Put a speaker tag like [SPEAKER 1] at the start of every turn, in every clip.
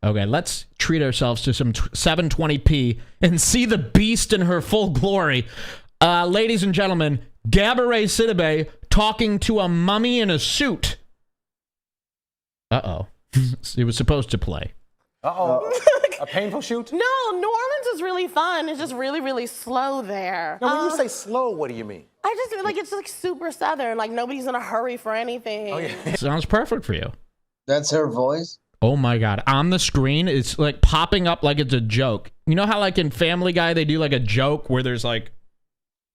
[SPEAKER 1] Okay, let's treat ourselves to some 720p and see the beast in her full glory. Ladies and gentlemen, Gabourey Sidibe talking to a mummy in a suit. Uh-oh. It was supposed to play.
[SPEAKER 2] Uh-oh. A painful shoot?
[SPEAKER 3] No, New Orleans is really fun. It's just really, really slow there.
[SPEAKER 2] Now, when you say slow, what do you mean?
[SPEAKER 3] I just feel like it's like super southern. Like nobody's in a hurry for anything.
[SPEAKER 2] Oh, yeah.
[SPEAKER 1] Sounds perfect for you.
[SPEAKER 4] That's her voice?
[SPEAKER 1] Oh my God. On the screen, it's like popping up like it's a joke. You know how like in Family Guy, they do like a joke where there's like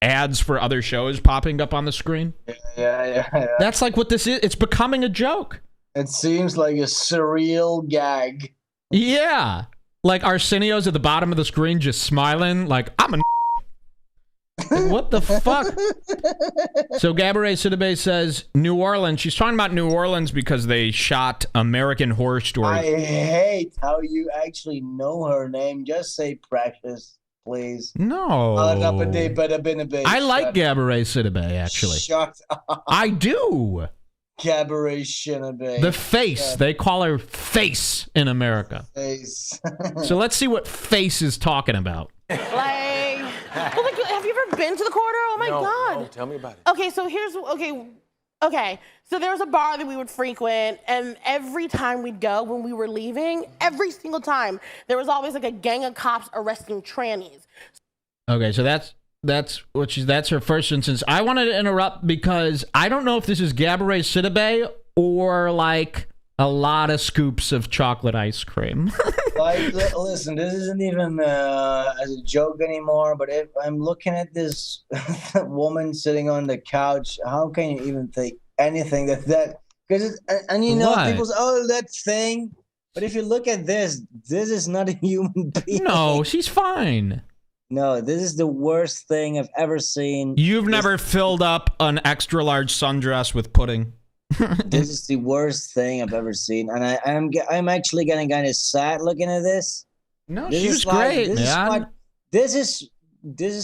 [SPEAKER 1] ads for other shows popping up on the screen?
[SPEAKER 4] Yeah.
[SPEAKER 1] That's like what this is. It's becoming a joke.
[SPEAKER 4] It seems like a surreal gag.
[SPEAKER 1] Yeah. Like Arsenio's at the bottom of the screen just smiling like, I'm a what the fuck? So Gabourey Sidibe says New Orleans. She's talking about New Orleans because they shot American Horror Story.
[SPEAKER 4] I hate how you actually know her name. Just say Precious, please.
[SPEAKER 1] No. I like Gabourey Sidibe, actually.
[SPEAKER 4] Shut up.
[SPEAKER 1] I do.
[SPEAKER 4] Gabourey Sidibe.
[SPEAKER 1] The face. They call her Face in America.
[SPEAKER 4] Face.
[SPEAKER 1] So let's see what Face is talking about.
[SPEAKER 3] Well, like, have you ever been to the corridor? Oh my God.
[SPEAKER 2] No, tell me about it.
[SPEAKER 3] Okay, so okay. So there was a bar that we would frequent, and every time we'd go when we were leaving, every single time, there was always like a gang of cops arresting trannies.
[SPEAKER 1] Okay, so that's her first instance. I wanted to interrupt because I don't know if this is Gabourey Sidibe or like a lot of scoops of chocolate ice cream.
[SPEAKER 4] Like, listen, this isn't even as a joke anymore, but if I'm looking at this woman sitting on the couch, how can you even think anything that because and you know, people say, oh, that thing, but if you look at this is not a human being.
[SPEAKER 1] No, she's fine.
[SPEAKER 4] No, this is the worst thing I've ever seen.
[SPEAKER 1] You've never filled up an extra large sundress with pudding.
[SPEAKER 4] This is the worst thing I've ever seen, and I'm actually getting kind of sad looking at this.
[SPEAKER 1] No, she was great, man.
[SPEAKER 4] This is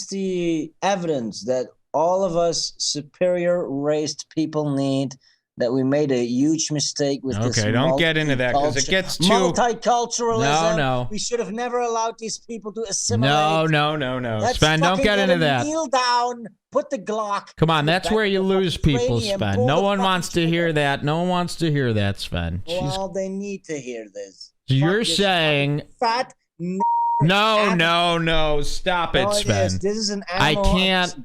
[SPEAKER 4] the evidence that all of us superior raised people need. That we made a huge mistake with this.
[SPEAKER 1] Okay, don't get into that because it gets too
[SPEAKER 4] multiculturalism.
[SPEAKER 1] No.
[SPEAKER 4] We should have never allowed these people to assimilate.
[SPEAKER 1] No. Sven, don't get into that.
[SPEAKER 4] Kneel down, put the Glock.
[SPEAKER 1] Come on, that's where you lose people, Sven. No one wants to hear that. No one wants to hear that, Sven.
[SPEAKER 4] Well, they need to hear this.
[SPEAKER 1] So you're saying
[SPEAKER 4] fat.
[SPEAKER 1] No. Stop it, Sven.
[SPEAKER 4] This is an animal.
[SPEAKER 1] I can't.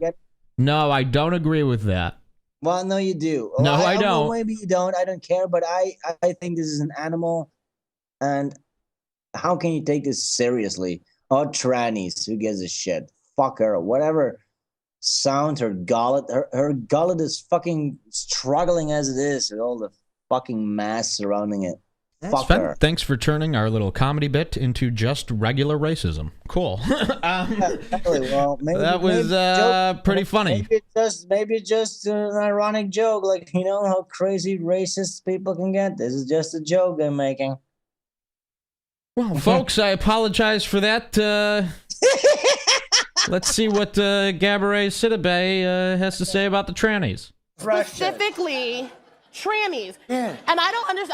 [SPEAKER 1] No, I don't agree with that.
[SPEAKER 4] Well, no, you do.
[SPEAKER 1] No, I don't.
[SPEAKER 4] Well, maybe you don't. I don't care. But I think this is an animal. And how can you take this seriously? Oh, trannies. Who gives a shit? Fuck her. Whatever sound her gullet. Her gullet is fucking struggling as it is with all the fucking mass surrounding it. Fuck
[SPEAKER 1] Sven,
[SPEAKER 4] her.
[SPEAKER 1] thanks for turning our little comedy bit into just regular racism. Cool.
[SPEAKER 4] Well,
[SPEAKER 1] that was pretty funny.
[SPEAKER 4] Maybe it's just an ironic joke, like, you know how crazy racist people can get. This is just a joke I'm making.
[SPEAKER 1] Well, folks, I apologize for that. Let's see what Gabourey Sidibe has to say about the trannies.
[SPEAKER 3] Specifically, trannies. Yeah. And I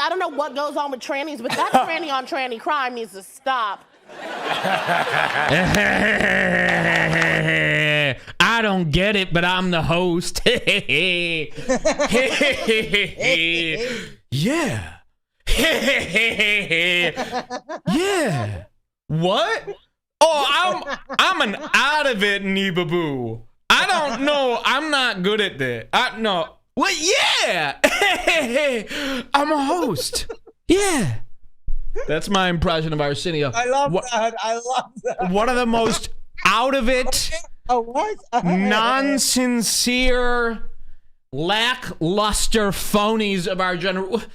[SPEAKER 3] don't know what goes on with trannies, but that tranny on tranny crime needs to stop.
[SPEAKER 1] I don't get it, but I'm the host. Yeah. Yeah. What? Oh, I'm an out of it, Neebaboo. I don't know. I'm not good at that. No. What? Yeah. I'm a host. Yeah. That's my impression of Arsenio.
[SPEAKER 4] I love that.
[SPEAKER 1] One of the most out of it, non-sincere, lackluster phonies of our generation.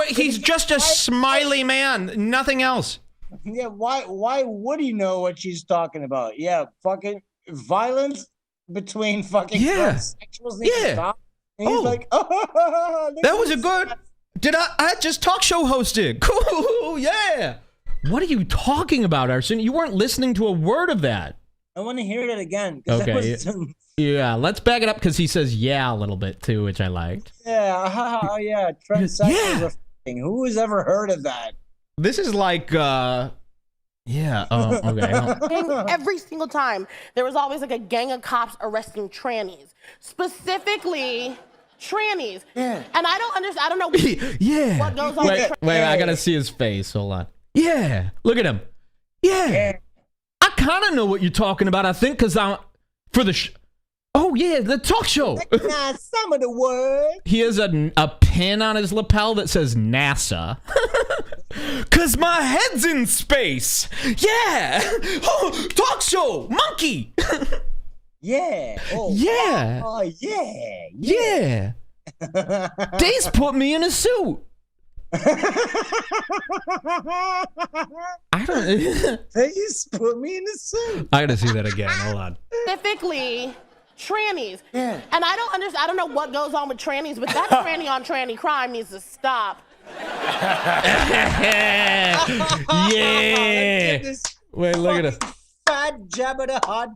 [SPEAKER 1] He's just a smiley man, nothing else.
[SPEAKER 4] Yeah, why would he know what she's talking about? Yeah, fucking violence between fucking homosexuals.
[SPEAKER 1] Yeah.
[SPEAKER 4] And he's like, oh,
[SPEAKER 1] that was a good. I just talk show hosted. Cool, yeah. What are you talking about, Arsenio? You weren't listening to a word of that.
[SPEAKER 4] I want to hear it again.
[SPEAKER 1] Okay. Yeah, let's back it up because he says yeah a little bit too, which I liked.
[SPEAKER 4] Yeah, yeah. Transsexuals are f***ing. Who has ever heard of that?
[SPEAKER 1] This is like, yeah. Oh, okay.
[SPEAKER 3] Every single time, there was always like a gang of cops arresting trannies, specifically trannies.
[SPEAKER 2] Yeah.
[SPEAKER 3] And I don't understand. I don't know
[SPEAKER 1] Yeah.
[SPEAKER 3] what goes on.
[SPEAKER 1] Wait, I gotta see his face. Hold on. Yeah. Look at him. Yeah. I kind of know what you're talking about, I think, because I'm for the oh, yeah, the talk show.
[SPEAKER 4] Recognize some of the words.
[SPEAKER 1] He has a pin on his lapel that says NASA. Cause my head's in space. Yeah. Oh, talk show. Monkey.
[SPEAKER 4] Yeah. Oh,
[SPEAKER 1] Yeah.
[SPEAKER 4] Oh, yeah.
[SPEAKER 1] Yeah. Days put me in a suit. I don't.
[SPEAKER 4] They just put me in the suit.
[SPEAKER 1] I gotta see that again. Hold on.
[SPEAKER 3] Specifically, trannies.
[SPEAKER 2] Yeah.
[SPEAKER 3] And I don't understand. I don't know what goes on with trannies, but that tranny on tranny crime needs to stop.
[SPEAKER 1] Yeah.
[SPEAKER 4] This
[SPEAKER 1] Wait, look at it.
[SPEAKER 4] fat Jabba the Hutt.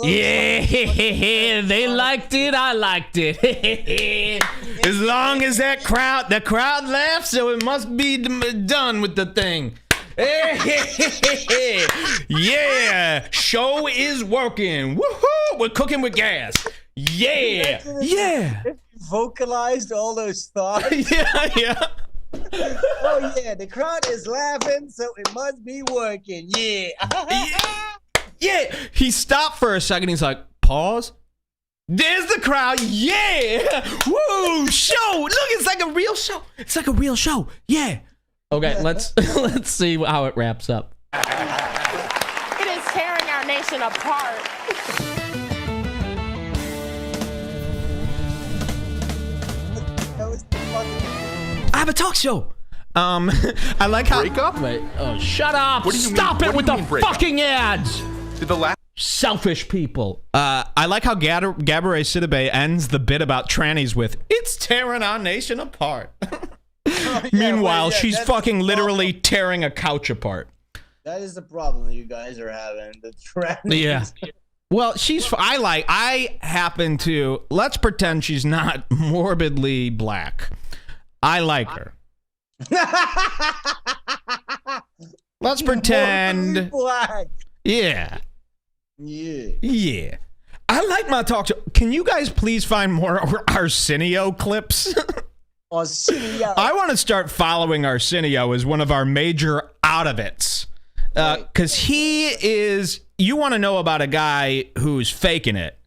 [SPEAKER 1] Yeah, they liked it. I liked it. As long as the crowd laughs, so it must be done with the thing. Yeah, show is working. Woohoo! We're cooking with gas. Yeah, yeah,
[SPEAKER 4] Vocalized all those thoughts.
[SPEAKER 1] yeah.
[SPEAKER 4] Oh yeah, the crowd is laughing, so it must be working. Yeah.
[SPEAKER 1] Yeah, he stopped for a second. He's like, pause. There's the crowd. Yeah. Woo, show. Look, it's like a real show. It's like a real show. Yeah. Okay, let's see how it wraps up.
[SPEAKER 3] It is tearing our nation apart.
[SPEAKER 4] That was the fucking-
[SPEAKER 1] I have a talk show. I like how.
[SPEAKER 5] Break up?
[SPEAKER 1] Wait, oh, shut up!
[SPEAKER 5] What do you mean-
[SPEAKER 1] Stop it
[SPEAKER 5] what
[SPEAKER 1] with
[SPEAKER 5] do you
[SPEAKER 1] the
[SPEAKER 5] mean break up?
[SPEAKER 1] fucking ads.
[SPEAKER 5] Did the last
[SPEAKER 1] Selfish people. I like how Gabourey Sidibe ends the bit about trannies with, "It's tearing our nation apart." Meanwhile, she's
[SPEAKER 4] that's
[SPEAKER 1] fucking
[SPEAKER 4] the
[SPEAKER 1] literally tearing a couch apart.
[SPEAKER 4] That is the problem you guys are having. The trend.
[SPEAKER 1] Yeah. Well, I happen to, let's pretend she's not morbidly black. I like her. Let's pretend.
[SPEAKER 4] Black.
[SPEAKER 1] Yeah.
[SPEAKER 4] Yeah.
[SPEAKER 1] Yeah. I like my talk show. Can you guys please find more Arsenio clips?
[SPEAKER 4] Arsenio.
[SPEAKER 1] I want to start following Arsenio as one of our major out-of-its. Because he is, you want to know about a guy who's faking it.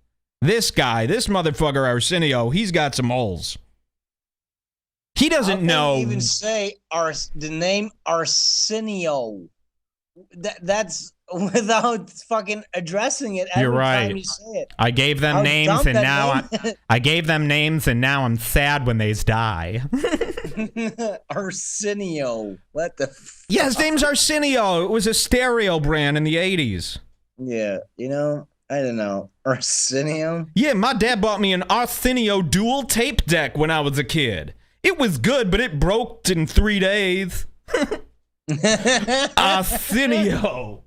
[SPEAKER 1] This motherfucker Arsenio, he's got some holes. He doesn't know.
[SPEAKER 4] Even say the name Arsenio. That's without fucking addressing it every
[SPEAKER 1] You're right.
[SPEAKER 4] time you say it.
[SPEAKER 1] I gave them
[SPEAKER 4] How
[SPEAKER 1] names
[SPEAKER 4] dumb
[SPEAKER 1] and
[SPEAKER 4] that
[SPEAKER 1] now
[SPEAKER 4] name-
[SPEAKER 1] I gave them names and now I'm sad when they die.
[SPEAKER 4] Arsenio. What the?
[SPEAKER 1] Yeah, his name's Arsenio. It was a stereo brand in the 80s.
[SPEAKER 4] Yeah, I don't know. Arsenio.
[SPEAKER 1] Yeah, my dad bought me an Arsenio dual tape deck when I was a kid. It was good, but it broke in 3 days. Arsenio.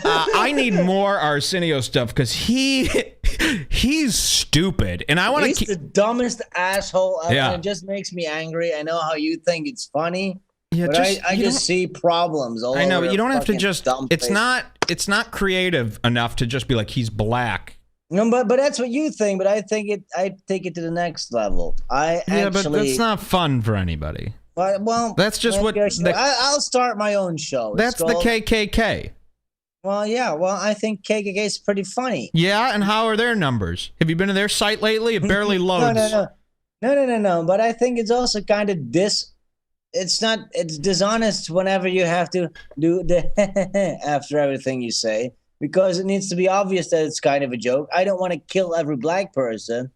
[SPEAKER 1] I need more Arsenio stuff because he's stupid, and I want
[SPEAKER 4] He's
[SPEAKER 1] to
[SPEAKER 4] the dumbest asshole ever.
[SPEAKER 1] Yeah.
[SPEAKER 4] It just makes me angry. I know how you think it's funny,
[SPEAKER 1] Yeah,
[SPEAKER 4] but I
[SPEAKER 1] you
[SPEAKER 4] just see problems all
[SPEAKER 1] I know,
[SPEAKER 4] over
[SPEAKER 1] but you
[SPEAKER 4] the
[SPEAKER 1] don't have to
[SPEAKER 4] fucking
[SPEAKER 1] just.
[SPEAKER 4] dumb
[SPEAKER 1] It's
[SPEAKER 4] face.
[SPEAKER 1] not creative enough to just be like he's black.
[SPEAKER 4] No, but that's what you think. But I take it to the next level.
[SPEAKER 1] Yeah, but that's not fun for anybody.
[SPEAKER 4] Well,
[SPEAKER 1] That's just what
[SPEAKER 4] I'll start my own show.
[SPEAKER 1] That's the KKK.
[SPEAKER 4] Well, yeah. Well, I think KKK is pretty funny.
[SPEAKER 1] Yeah, and how are their numbers? Have you been to their site lately? It barely loads.
[SPEAKER 4] No. But I think it's also kind of it's dishonest whenever you have to do the after everything you say, because it needs to be obvious that it's kind of a joke. I don't want to kill every black person,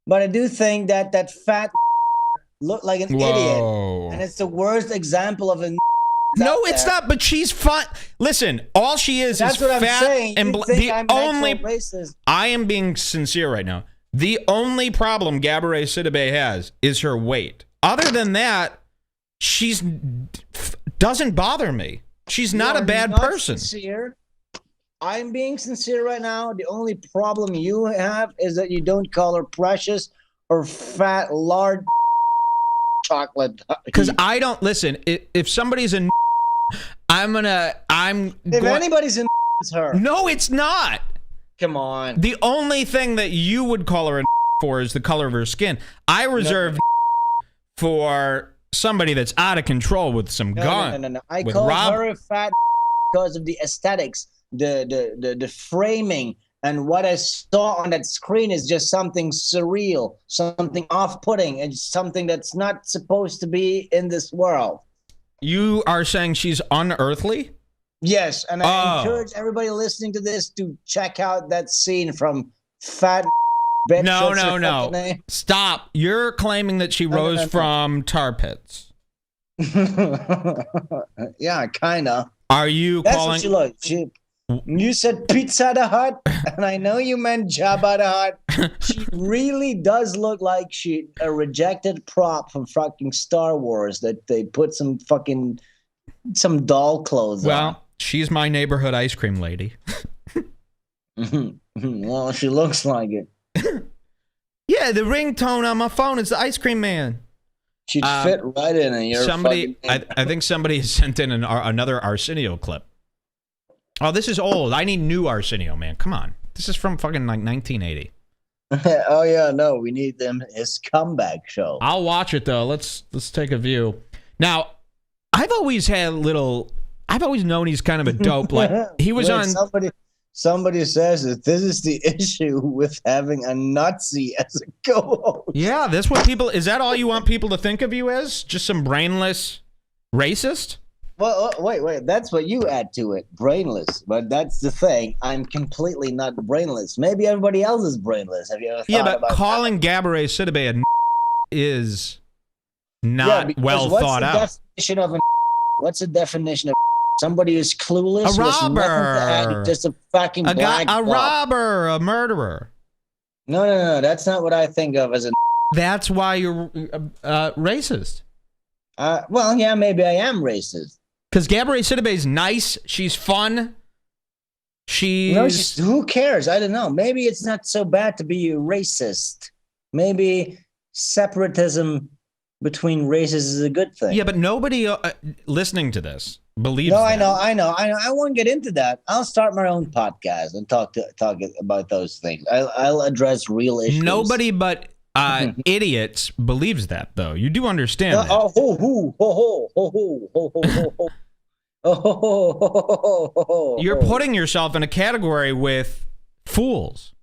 [SPEAKER 4] but I do think that fat looked like an idiot, and it's the worst example of a.
[SPEAKER 1] No, it's not. But she's fun. Listen, all she is
[SPEAKER 4] That's what I'm
[SPEAKER 1] fat
[SPEAKER 4] saying.
[SPEAKER 1] and
[SPEAKER 4] You think
[SPEAKER 1] the
[SPEAKER 4] I'm an
[SPEAKER 1] only.
[SPEAKER 4] actual racist.
[SPEAKER 1] I am being sincere right now. The only problem Gabourey Sidibe has is her weight. Other than that, she's doesn't bother me. She's not a bad person.
[SPEAKER 4] Sincere. I'm being sincere right now. The only problem you have is that you don't call her precious or fat lard. chocolate.
[SPEAKER 1] Because I don't listen. If somebody's a,
[SPEAKER 4] If anybody's in, it's her.
[SPEAKER 1] No, it's not.
[SPEAKER 4] Come on.
[SPEAKER 1] The only thing that you would call her a for is the color of her skin. I reserve for somebody that's out of control with some gun.
[SPEAKER 4] No. I call her a fat because of the aesthetics, the framing, and what I saw on that screen is just something surreal, something off-putting, and something that's not supposed to be in this world.
[SPEAKER 1] You are saying she's unearthly?
[SPEAKER 4] Yes, and I encourage everybody listening to this to check out that scene from Fat Bitch.
[SPEAKER 1] No. Stop. You're claiming that she rose from tar pits.
[SPEAKER 4] Yeah, kind of.
[SPEAKER 1] Are you calling...
[SPEAKER 4] That's what she looked. You said Pizza the Hut, and I know you meant Jabba the Hutt. She really does look like a rejected prop from fucking Star Wars that they put some doll clothes on.
[SPEAKER 1] Well, she's my neighborhood ice cream lady.
[SPEAKER 4] Well, she looks like it.
[SPEAKER 1] Yeah, the ringtone on my phone is the ice cream man.
[SPEAKER 4] She'd fit right in it.
[SPEAKER 1] I think somebody has sent in another Arsenio clip. Oh, this is old. I need new Arsenio, man. Come on. This is from fucking like 1980.
[SPEAKER 4] Oh yeah, no, we need his comeback show.
[SPEAKER 1] I'll watch it though. Let's take a view. Now, I've always known he's kind of a dope. Like he was on.
[SPEAKER 4] Somebody says that this is the issue with having a Nazi as a co-host.
[SPEAKER 1] Yeah, that's what people. Is that all you want people to think of you as? Just some brainless racist?
[SPEAKER 4] Well, wait. That's what you add to it, brainless. But that's the thing. I'm completely not brainless. Maybe everybody else is brainless. Have you ever thought about
[SPEAKER 1] calling Gabourey Sidibe a is not well thought out.
[SPEAKER 4] What's the definition of somebody who's clueless?
[SPEAKER 1] A robber.
[SPEAKER 4] Just a fucking
[SPEAKER 1] robber, a murderer.
[SPEAKER 4] No. That's not what I think of as a.
[SPEAKER 1] That's why you're racist.
[SPEAKER 4] Well, yeah, maybe I am racist.
[SPEAKER 1] Because Gabourey Sidibe is nice. She's fun.
[SPEAKER 4] Who cares? I don't know. Maybe it's not so bad to be a racist. Maybe separatism between races is a good thing.
[SPEAKER 1] Yeah, but nobody listening to this believes that.
[SPEAKER 4] No, I know. I won't get into that. I'll start my own podcast and talk about those things. I'll address real issues.
[SPEAKER 1] Nobody but idiots believes that, though. You do understand that. You're putting yourself in a category with fools.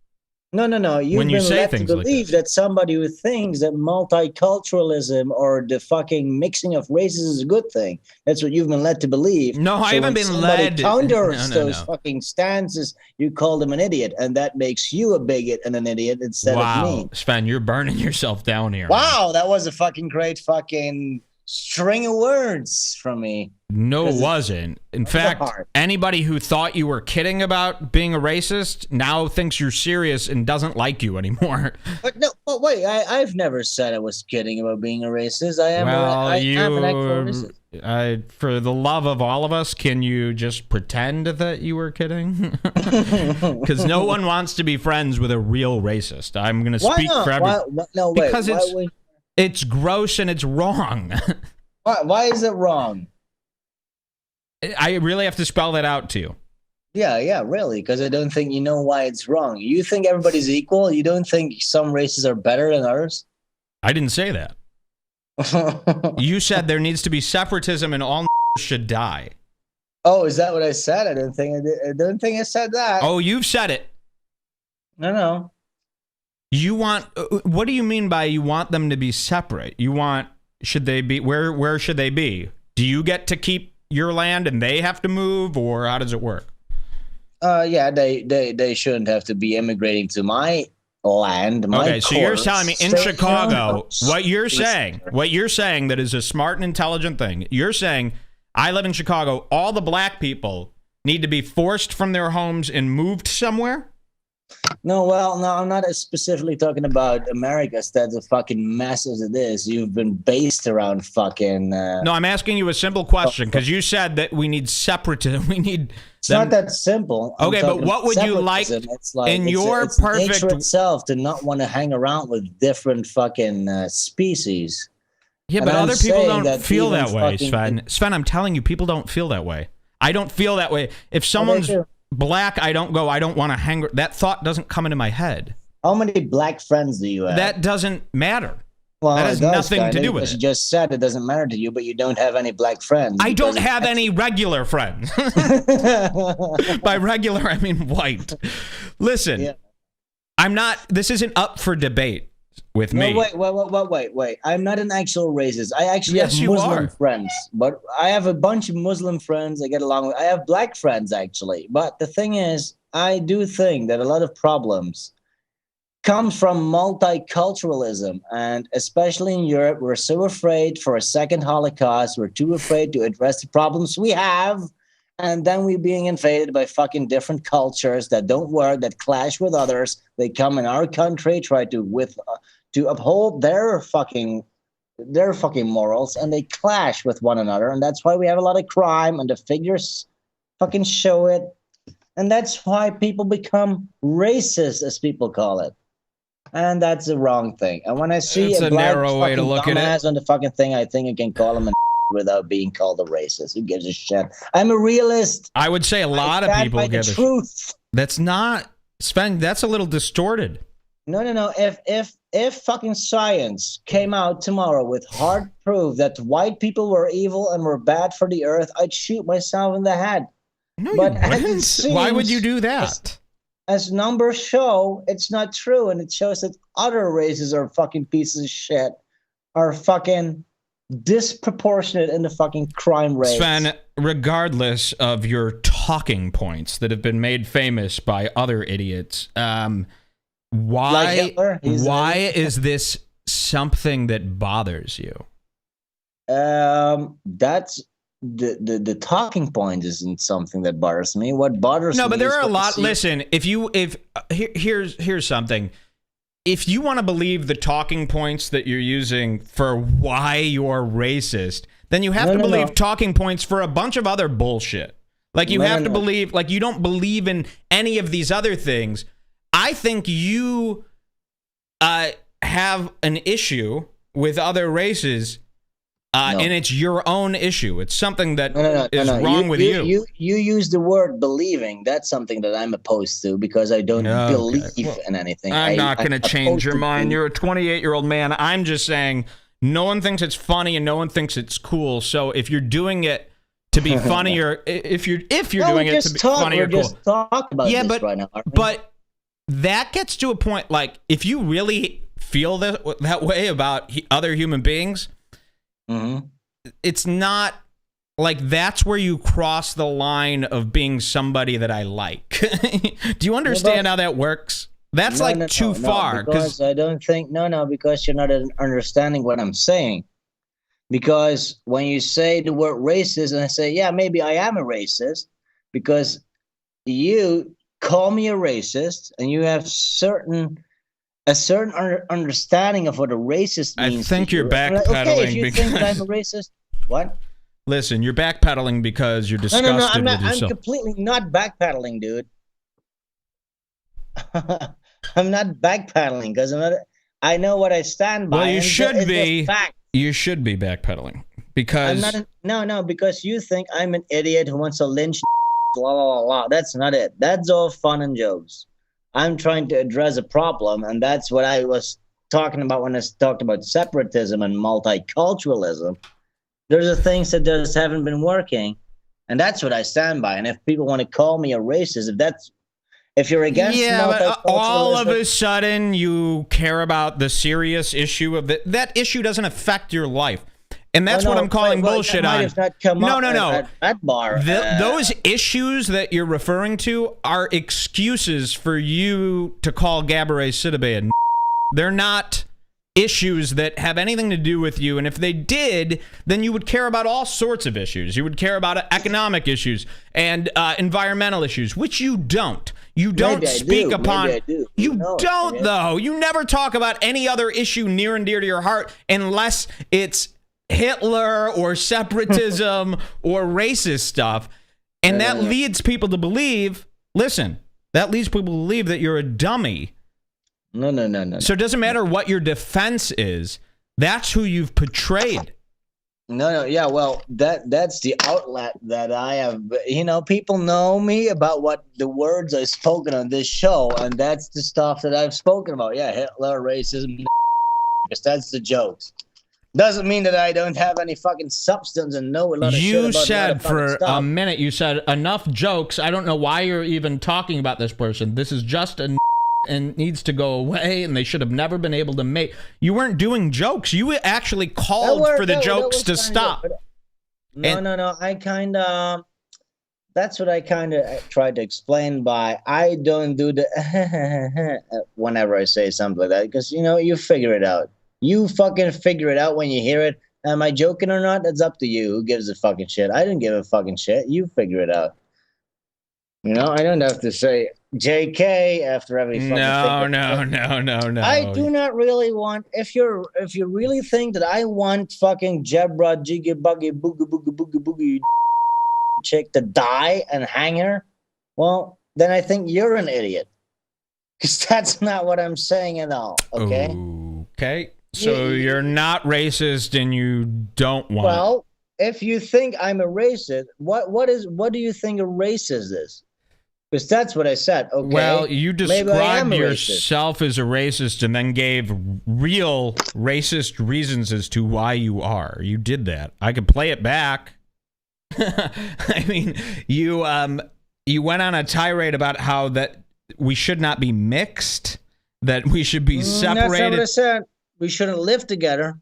[SPEAKER 4] No. You've been led to believe that somebody who thinks that multiculturalism or the fucking mixing of races is a good thing. That's what you've been led to believe.
[SPEAKER 1] No, I haven't been led.
[SPEAKER 4] Counters those fucking stances. You call them an idiot, and that makes you a bigot and an idiot instead of me.
[SPEAKER 1] Sven, you're burning yourself down here.
[SPEAKER 4] Wow, that was a fucking great fucking string of words from me.
[SPEAKER 1] No, it wasn't. In fact, anybody who thought you were kidding about being a racist now thinks you're serious and doesn't like you anymore.
[SPEAKER 4] But no, wait, I've never said I was kidding about being a racist. I am an actual racist.
[SPEAKER 1] For the love of all of us, can you just pretend that you were kidding? Because no one wants to be friends with a real racist. I'm going to speak for everyone. Because it's gross and it's wrong.
[SPEAKER 4] Why is it wrong?
[SPEAKER 1] I really have to spell that out to you.
[SPEAKER 4] Yeah, really, because I don't think you know why it's wrong. You think everybody's equal? You don't think some races are better than others?
[SPEAKER 1] I didn't say that. You said there needs to be separatism and all should die.
[SPEAKER 4] Oh, is that what I said? I don't think I said that.
[SPEAKER 1] Oh, you've said it.
[SPEAKER 4] No.
[SPEAKER 1] You want? What do you mean by you want them to be separate? You want? Should they be? Where should they be? Do you get to keep your land and they have to move, or how does it work?
[SPEAKER 4] Yeah, they shouldn't have to be immigrating to my land.
[SPEAKER 1] Okay, so you're telling me in Chicago, what you're saying that is a smart and intelligent thing. You're saying I live in Chicago. All the black people need to be forced from their homes and moved somewhere.
[SPEAKER 4] No, I'm not specifically talking about America. That's a fucking mess as it is. You've been based around fucking.
[SPEAKER 1] No, I'm asking you a simple question because you said that we need separatism. We need.
[SPEAKER 4] It's not that simple.
[SPEAKER 1] Okay, but what would you like in your perfect
[SPEAKER 4] nature itself to not want to hang around with different fucking species?
[SPEAKER 1] Yeah,
[SPEAKER 4] And
[SPEAKER 1] but
[SPEAKER 4] I'm
[SPEAKER 1] other people
[SPEAKER 4] saying
[SPEAKER 1] don't
[SPEAKER 4] that
[SPEAKER 1] feel
[SPEAKER 4] even
[SPEAKER 1] that way,
[SPEAKER 4] fucking-
[SPEAKER 1] Sven. Sven, I'm telling you, people don't feel that way. I don't feel that way. If someone's
[SPEAKER 4] do.
[SPEAKER 1] black, I don't want to hang. That thought doesn't come into my head.
[SPEAKER 4] How many black friends do you have?
[SPEAKER 1] That doesn't matter.
[SPEAKER 4] well,
[SPEAKER 1] that
[SPEAKER 4] it
[SPEAKER 1] has
[SPEAKER 4] does,
[SPEAKER 1] nothing to
[SPEAKER 4] kinda,
[SPEAKER 1] do with
[SPEAKER 4] because
[SPEAKER 1] it.
[SPEAKER 4] You just said it doesn't matter to you, but you don't have any black friends.
[SPEAKER 1] I don't
[SPEAKER 4] because
[SPEAKER 1] have any regular friends. By regular, I mean white. Listen,
[SPEAKER 4] Yeah.
[SPEAKER 1] I'm not. This isn't up for debate with me.
[SPEAKER 4] No, wait. I'm not an actual racist. I actually
[SPEAKER 1] Yes,
[SPEAKER 4] have
[SPEAKER 1] you
[SPEAKER 4] Muslim
[SPEAKER 1] are.
[SPEAKER 4] friends, but I have a bunch of Muslim friends I get along with. I have black friends, actually. But the thing is, I do think that a lot of problems come from multiculturalism. And especially in Europe, we're so afraid for a second Holocaust. We're too afraid to address the problems we have. And then we're being invaded by fucking different cultures that don't work, that clash with others. They come in our country, try to uphold their fucking morals, and they clash with one another. And that's why we have a lot of crime, and the figures fucking show it. And that's why people become racist, as people call it. And that's the wrong thing. And when I see
[SPEAKER 1] It's
[SPEAKER 4] a
[SPEAKER 1] a
[SPEAKER 4] black
[SPEAKER 1] narrow way to
[SPEAKER 4] fucking
[SPEAKER 1] look at it.
[SPEAKER 4] dumbass on the fucking thing, I think I can call him without being called a racist. Who gives a shit? I'm a realist.
[SPEAKER 1] I would say a lot
[SPEAKER 4] I
[SPEAKER 1] of
[SPEAKER 4] stand
[SPEAKER 1] people
[SPEAKER 4] by the
[SPEAKER 1] give a
[SPEAKER 4] truth.
[SPEAKER 1] That's not, Sven, that's a little distorted.
[SPEAKER 4] No. If fucking science came out tomorrow with hard proof that white people were evil and were bad for the earth, I'd shoot myself in the head.
[SPEAKER 1] No,
[SPEAKER 4] But
[SPEAKER 1] you
[SPEAKER 4] as it
[SPEAKER 1] wouldn't. Why would you
[SPEAKER 4] seems,
[SPEAKER 1] do that?
[SPEAKER 4] As numbers show, it's not true, and it shows that other races are fucking pieces of shit, are fucking disproportionate in the fucking crime rate.
[SPEAKER 1] Sven, regardless of your talking points that have been made famous by other idiots,
[SPEAKER 4] Like
[SPEAKER 1] why
[SPEAKER 4] Hitler?
[SPEAKER 1] is this something that bothers you?
[SPEAKER 4] That's the talking point isn't something that bothers me. What bothers me?
[SPEAKER 1] No, but there
[SPEAKER 4] is
[SPEAKER 1] are a
[SPEAKER 4] what I
[SPEAKER 1] lot.
[SPEAKER 4] see-
[SPEAKER 1] Listen, here's something. If you want to believe the talking points that you're using for why you're racist, then you have to believe talking points for a bunch of other bullshit. Like you have to believe, like you don't believe in any of these other things. I think you have an issue with other races, and it's your own issue. It's something that is wrong with you.
[SPEAKER 4] You use the word believing. That's something that I'm opposed to because I don't believe in anything.
[SPEAKER 1] I'm not going to change your
[SPEAKER 4] opposed to
[SPEAKER 1] mind.
[SPEAKER 4] believe.
[SPEAKER 1] You're a 28-year-old man. I'm just saying no one thinks it's funny and no one thinks it's cool. So if you're doing it to be funny or if you're doing it to be funny or cool.
[SPEAKER 4] Just talk about this right now. aren't we?
[SPEAKER 1] But that gets to a point, like, if you really feel that way about other human beings, it's not, like, that's where you cross the line of being somebody that I like. Do you understand how that works? That's too far.
[SPEAKER 4] Because I don't think, because you're not understanding what I'm saying. Because when you say the word racist, and I say, yeah, maybe I am a racist, because you call me a racist, and you have a certain understanding of what a racist means.
[SPEAKER 1] I think you're backpedaling
[SPEAKER 4] okay, if you
[SPEAKER 1] because
[SPEAKER 4] think that I'm a racist, what?
[SPEAKER 1] Listen, you're backpedaling because you're disgusted
[SPEAKER 4] I'm not.
[SPEAKER 1] with
[SPEAKER 4] I'm
[SPEAKER 1] yourself.
[SPEAKER 4] completely not backpedaling, dude. I'm not backpedaling because I'm not. I know what I stand by.
[SPEAKER 1] Well, you
[SPEAKER 4] and
[SPEAKER 1] should
[SPEAKER 4] it's
[SPEAKER 1] be.
[SPEAKER 4] a fact.
[SPEAKER 1] You should be backpedaling because
[SPEAKER 4] I'm not. Because you think I'm an idiot who wants to lynch. Blah blah blah. That's not it. That's all fun and jokes. I'm trying to address a problem, and that's what I was talking about when I talked about separatism and multiculturalism. There's the things that just haven't been working, and that's what I stand by. And if people want to call me a racist, if you're against
[SPEAKER 1] but all of
[SPEAKER 4] multiculturalism,
[SPEAKER 1] a sudden you care about the serious issue of that issue doesn't affect your life. And that's what I'm calling bullshit
[SPEAKER 4] that might
[SPEAKER 1] on.
[SPEAKER 4] have not come up
[SPEAKER 1] No.
[SPEAKER 4] At that bar.
[SPEAKER 1] Those issues that you're referring to are excuses for you to call Gabourey Sidibe a. They're not issues that have anything to do with you. And if they did, then you would care about all sorts of issues. You would care about economic issues and environmental issues, which you don't. You don't speak upon.
[SPEAKER 4] Maybe I do.
[SPEAKER 1] You
[SPEAKER 4] No,
[SPEAKER 1] don't, though. You never talk about any other issue near and dear to your heart unless it's Hitler or separatism or racist stuff. And that leads people to believe, that leads people to believe that you're a dummy.
[SPEAKER 4] No.
[SPEAKER 1] So it doesn't matter what your defense is. That's who you've portrayed.
[SPEAKER 4] No, yeah, well, that's the outlet that I have. People know me about what the words I've spoken on this show, and that's the stuff that I've spoken about. Yeah, Hitler, racism, because that's the jokes. Doesn't mean that I don't have any fucking substance and know a lot of shit
[SPEAKER 1] You
[SPEAKER 4] about
[SPEAKER 1] said for
[SPEAKER 4] stuff.
[SPEAKER 1] a minute, you said enough jokes. I don't know why you're even talking about this person. This is just a and needs to go away, and they should have never been able to make. You weren't doing jokes. You actually called for the jokes to stop.
[SPEAKER 4] No. I kind of. That's what I kind of tried to explain by I don't do the whenever I say something like that, because you figure it out. You fucking figure it out when you hear it. Am I joking or not? That's up to you. Who gives a fucking shit? I didn't give a fucking shit. You figure it out. I don't have to say JK after every fucking
[SPEAKER 1] No.
[SPEAKER 4] I do not really want, if you really think that I want fucking Jebra Jiggy Buggy Boogie Boogie Boogie Boogie chick to die and hang her, well, then I think you're an idiot. Because that's not what I'm saying at all, okay?
[SPEAKER 1] Okay. So you're not racist and you don't want.
[SPEAKER 4] Well, if you think I'm a racist, what do you think a racist is? Because that's what I said. Okay.
[SPEAKER 1] Well, you described yourself as a racist and then gave real racist reasons as to why you are. You did that. I could play it back. I mean, you went on a tirade about how that we should not be mixed, that we should be separated.
[SPEAKER 4] That's not what I said. We shouldn't live together.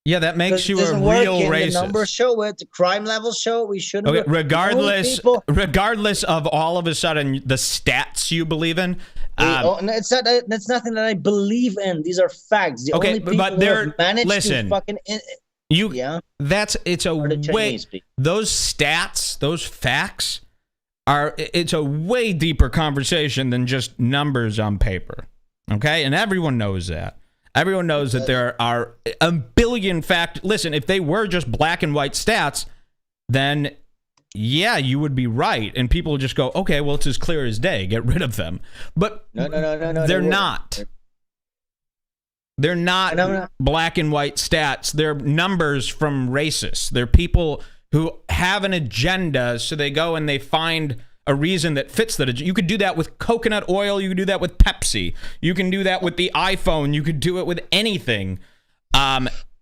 [SPEAKER 1] Yeah, that makes you a real racist.
[SPEAKER 4] The numbers show it. The crime levels show it. We shouldn't.
[SPEAKER 1] Okay, regardless of all of a sudden the stats you believe in.
[SPEAKER 4] It's not. That's nothing that I believe in. These are facts. The only people
[SPEAKER 1] but
[SPEAKER 4] who have managed to fucking.
[SPEAKER 1] It's a way. Those stats, those facts, it's a way deeper conversation than just numbers on paper. Okay, and everyone knows that. Everyone knows that there are a billion Listen, if they were just black and white stats, then yeah, you would be right, and people would just go, okay, well, it's as clear as day. Get rid of them. But no, they're not. They're not black and white stats. They're numbers from racists. They're people who have an agenda, so they go and they find a reason that fits that. You could do that with coconut oil. You could do that with Pepsi. You can do that with the iPhone. You could do it with anything.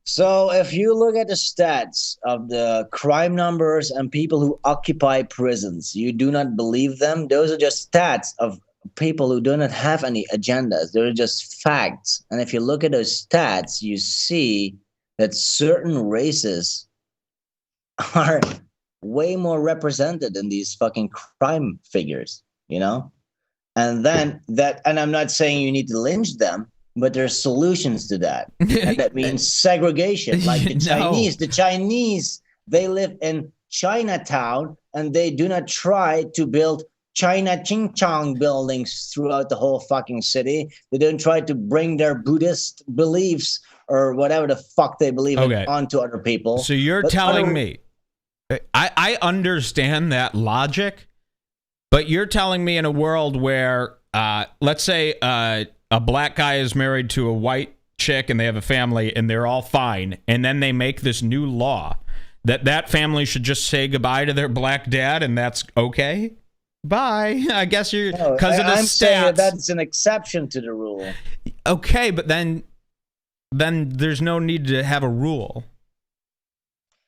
[SPEAKER 4] So if you look at the stats of the crime numbers and people who occupy prisons, you do not believe them. Those are just stats of people who do not have any agendas. They're just facts. And if you look at those stats, you see that certain races are way more represented in these fucking crime figures, and then and I'm not saying you need to lynch them, but there's solutions to that. And that means segregation. Like the Chinese, they live in Chinatown and they do not try to build China Ching Chong buildings throughout the whole fucking city. They don't try to bring their Buddhist beliefs or whatever the fuck they believe in onto other people.
[SPEAKER 1] So you're telling me, I understand that logic, but you're telling me in a world where, let's say a black guy is married to a white chick and they have a family and they're all fine, and then they make this new law that family should just say goodbye to their black dad and that's okay? Bye. I guess you're because of the
[SPEAKER 4] I'm
[SPEAKER 1] stats.
[SPEAKER 4] Saying that's an exception to the rule.
[SPEAKER 1] Okay, but then there's no need to have a rule.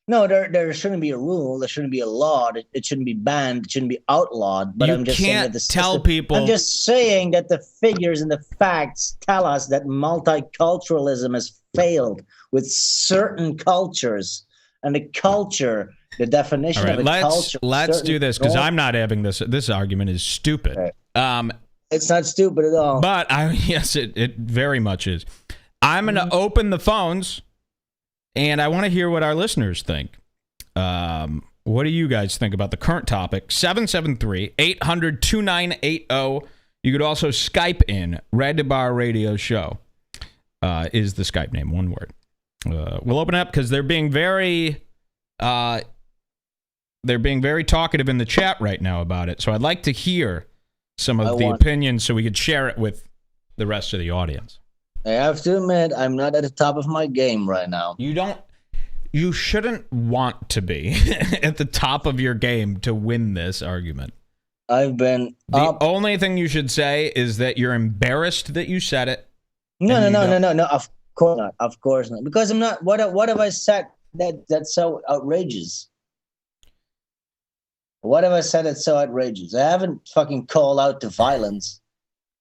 [SPEAKER 4] No, there shouldn't be a rule. There shouldn't be a law. It shouldn't be banned. It shouldn't be outlawed. But I'm just saying that the system,
[SPEAKER 1] people.
[SPEAKER 4] I'm just saying that the figures and the facts tell us that multiculturalism has failed with certain cultures, and the definition of a culture.
[SPEAKER 1] Let's do this because I'm not having this. This argument is stupid.
[SPEAKER 4] Right. It's not stupid at all.
[SPEAKER 1] But yes, it very much is. I'm going to open the phones. And I want to hear what our listeners think. What do you guys think about the current topic? 773-800-2980. You could also Skype in. Redbar Radio Show is the Skype name, one word. We'll open up because they're being very talkative in the chat right now about it. So I'd like to hear some of the opinions so we could share it with the rest of the audience.
[SPEAKER 4] I have to admit, I'm not at the top of my game right now.
[SPEAKER 1] You shouldn't want to be at the top of your game to win this argument.
[SPEAKER 4] I've been
[SPEAKER 1] The only thing you should say is that you're embarrassed that you said it.
[SPEAKER 4] No. Of course not. Of course not. Because I'm not. What have I said that's so outrageous? What have I said that's so outrageous? I haven't fucking called out to violence.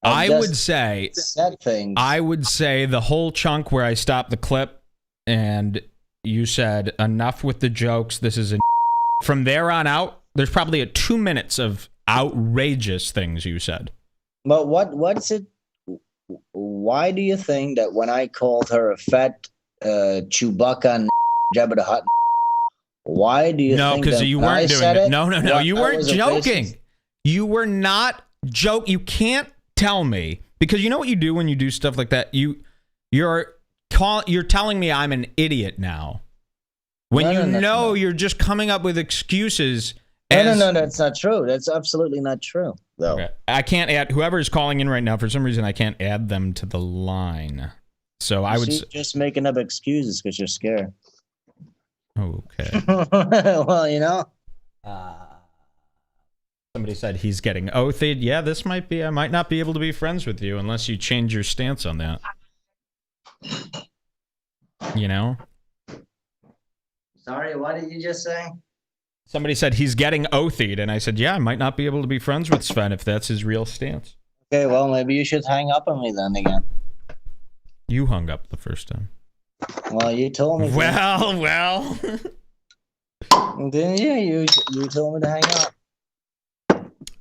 [SPEAKER 1] I would say
[SPEAKER 4] said things.
[SPEAKER 1] I would say the whole chunk where I stopped the clip and you said enough with the jokes. This is from there on out. There's probably 2 minutes of outrageous things you said.
[SPEAKER 4] But what's it? Why do you think that when I called her a fat Chewbacca and Jabba the Hutt, why do you think
[SPEAKER 1] No, because you weren't doing it. No, you weren't joking. You were not joking. You can't tell me, because you know what you do when you do stuff like that? You're telling me I'm an idiot now. When you're just coming up with excuses.
[SPEAKER 4] No, that's not true. That's absolutely not true, though.
[SPEAKER 1] Okay. I can't add whoever is calling in right now. For some reason, I can't add them to the line. So I would
[SPEAKER 4] just making up excuses because you're scared.
[SPEAKER 1] Okay.
[SPEAKER 4] Well, you know.
[SPEAKER 1] Somebody said he's getting oathed. Yeah, this might be. I might not be able to be friends with you unless you change your stance on that. You know.
[SPEAKER 4] Sorry, what did you just say?
[SPEAKER 1] Somebody said he's getting oathed, and I said, yeah, I might not be able to be friends with Sven if that's his real stance.
[SPEAKER 4] Okay, well, maybe you should hang up on me then again.
[SPEAKER 1] You hung up the first time.
[SPEAKER 4] Well, you told me.
[SPEAKER 1] Well.
[SPEAKER 4] Didn't you? You told me to hang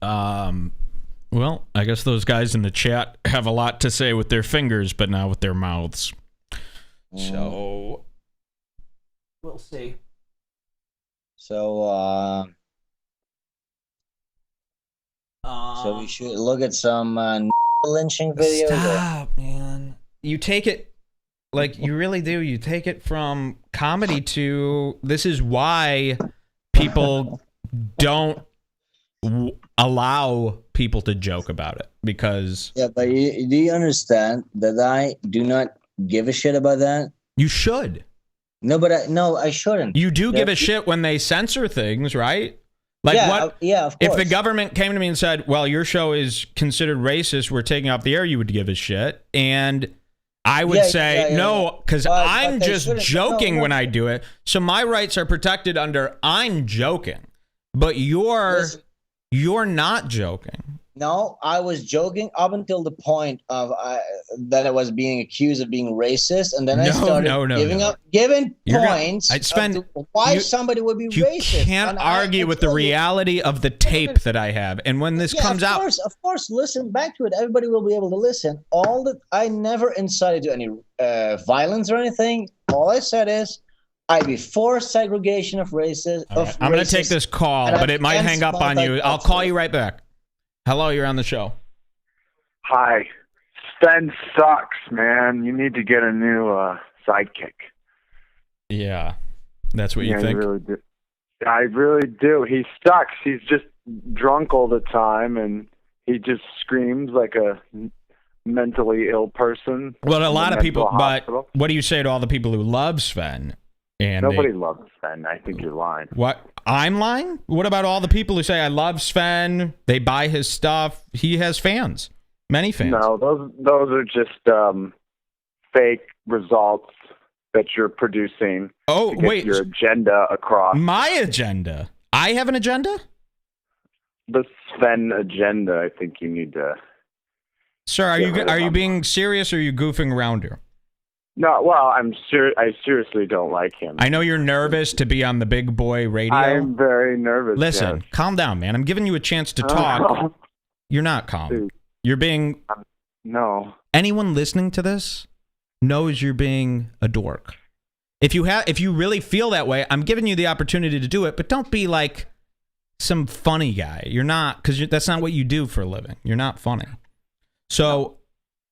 [SPEAKER 4] up.
[SPEAKER 1] Well, I guess those guys in the chat have a lot to say with their fingers, but not with their mouths. So, we'll see.
[SPEAKER 4] So we should look at some lynching videos.
[SPEAKER 1] Stop, man. You take it, like, you really do. You take it from comedy to, this is why people don't allow people to joke about it, because...
[SPEAKER 4] Yeah, but do you understand that I do not give a shit about that?
[SPEAKER 1] You should.
[SPEAKER 4] No, but I shouldn't.
[SPEAKER 1] You do give a shit when they censor things, right? Like,
[SPEAKER 4] yeah,
[SPEAKER 1] what?
[SPEAKER 4] Yeah, of course.
[SPEAKER 1] If the government came to me and said, well, your show is considered racist, we're taking off the air, you would give a shit. And I would say, no, because I'm just joking when I do it. So my rights are protected under I'm joking. But you're not joking.
[SPEAKER 4] No, I was joking up until the point of that I was being accused of being racist, and then I started giving points why somebody would be racist.
[SPEAKER 1] You can't argue with the reality of the tape that I have, and when this comes out,
[SPEAKER 4] of course, listen back to it. Everybody will be able to listen. I never incited to any violence or anything. All I said is I'd be for segregation of races.
[SPEAKER 1] Right. I'm going to take this call, but it might hang up on you. I'll call you right back. Hello, you're on the show.
[SPEAKER 5] Hi. Sven sucks, man. You need to get a new sidekick.
[SPEAKER 1] Yeah. That's what you think?
[SPEAKER 5] You really do. I really do. He sucks. He's just drunk all the time, and he just screams like a mentally ill person.
[SPEAKER 1] Well, a lot of people, but what do you say to all the people who love Sven? And
[SPEAKER 5] nobody loves Sven. I think you're lying.
[SPEAKER 1] What? I'm lying? What about all the people who say, I love Sven, they buy his stuff? He has fans. Many fans.
[SPEAKER 5] No, those are just fake results that you're producing to get your agenda across.
[SPEAKER 1] My agenda? I have an agenda?
[SPEAKER 5] The Sven agenda, I think you need to...
[SPEAKER 1] Sir, are you being serious, or are you goofing around here?
[SPEAKER 5] No, well, I seriously don't like him.
[SPEAKER 1] I know you're nervous to be on the big boy radio.
[SPEAKER 5] I'm very nervous.
[SPEAKER 1] Listen, calm down, man. I'm giving you a chance to talk. You're not calm.
[SPEAKER 5] Dude.
[SPEAKER 1] You're being...
[SPEAKER 5] No.
[SPEAKER 1] Anyone listening to this knows you're being a dork. If you really feel that way, I'm giving you the opportunity to do it, but don't be like some funny guy. You're not, because that's not what you do for a living. You're not funny. So...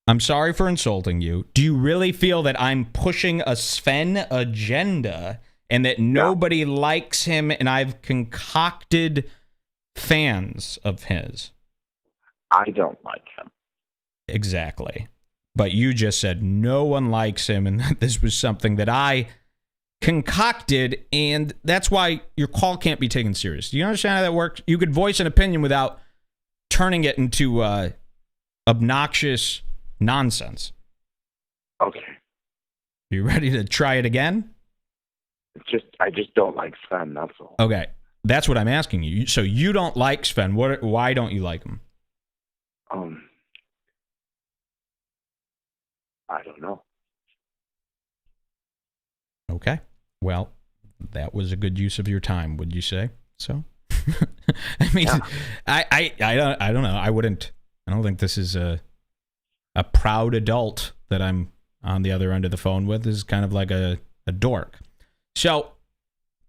[SPEAKER 1] I'm sorry for insulting you. Do you really feel that I'm pushing a Sven agenda and that nobody likes him and I've concocted fans of his?
[SPEAKER 5] I don't like him.
[SPEAKER 1] Exactly. but you just said no one likes him, and that this was something that I concocted, and that's why your call can't be taken serious. Do you understand how that works? You could voice an opinion without turning it into obnoxious nonsense.
[SPEAKER 5] Okay.
[SPEAKER 1] You ready to try it again?
[SPEAKER 5] I just don't like Sven, that's all.
[SPEAKER 1] Okay. That's what I'm asking you. So you don't like Sven. Why don't you like him?
[SPEAKER 5] I don't know.
[SPEAKER 1] Okay. Well, that was a good use of your time, would you say? So, I mean, yeah. I don't know. I don't think this is a proud adult that I'm on the other end of the phone with. This is kind of like a dork. So,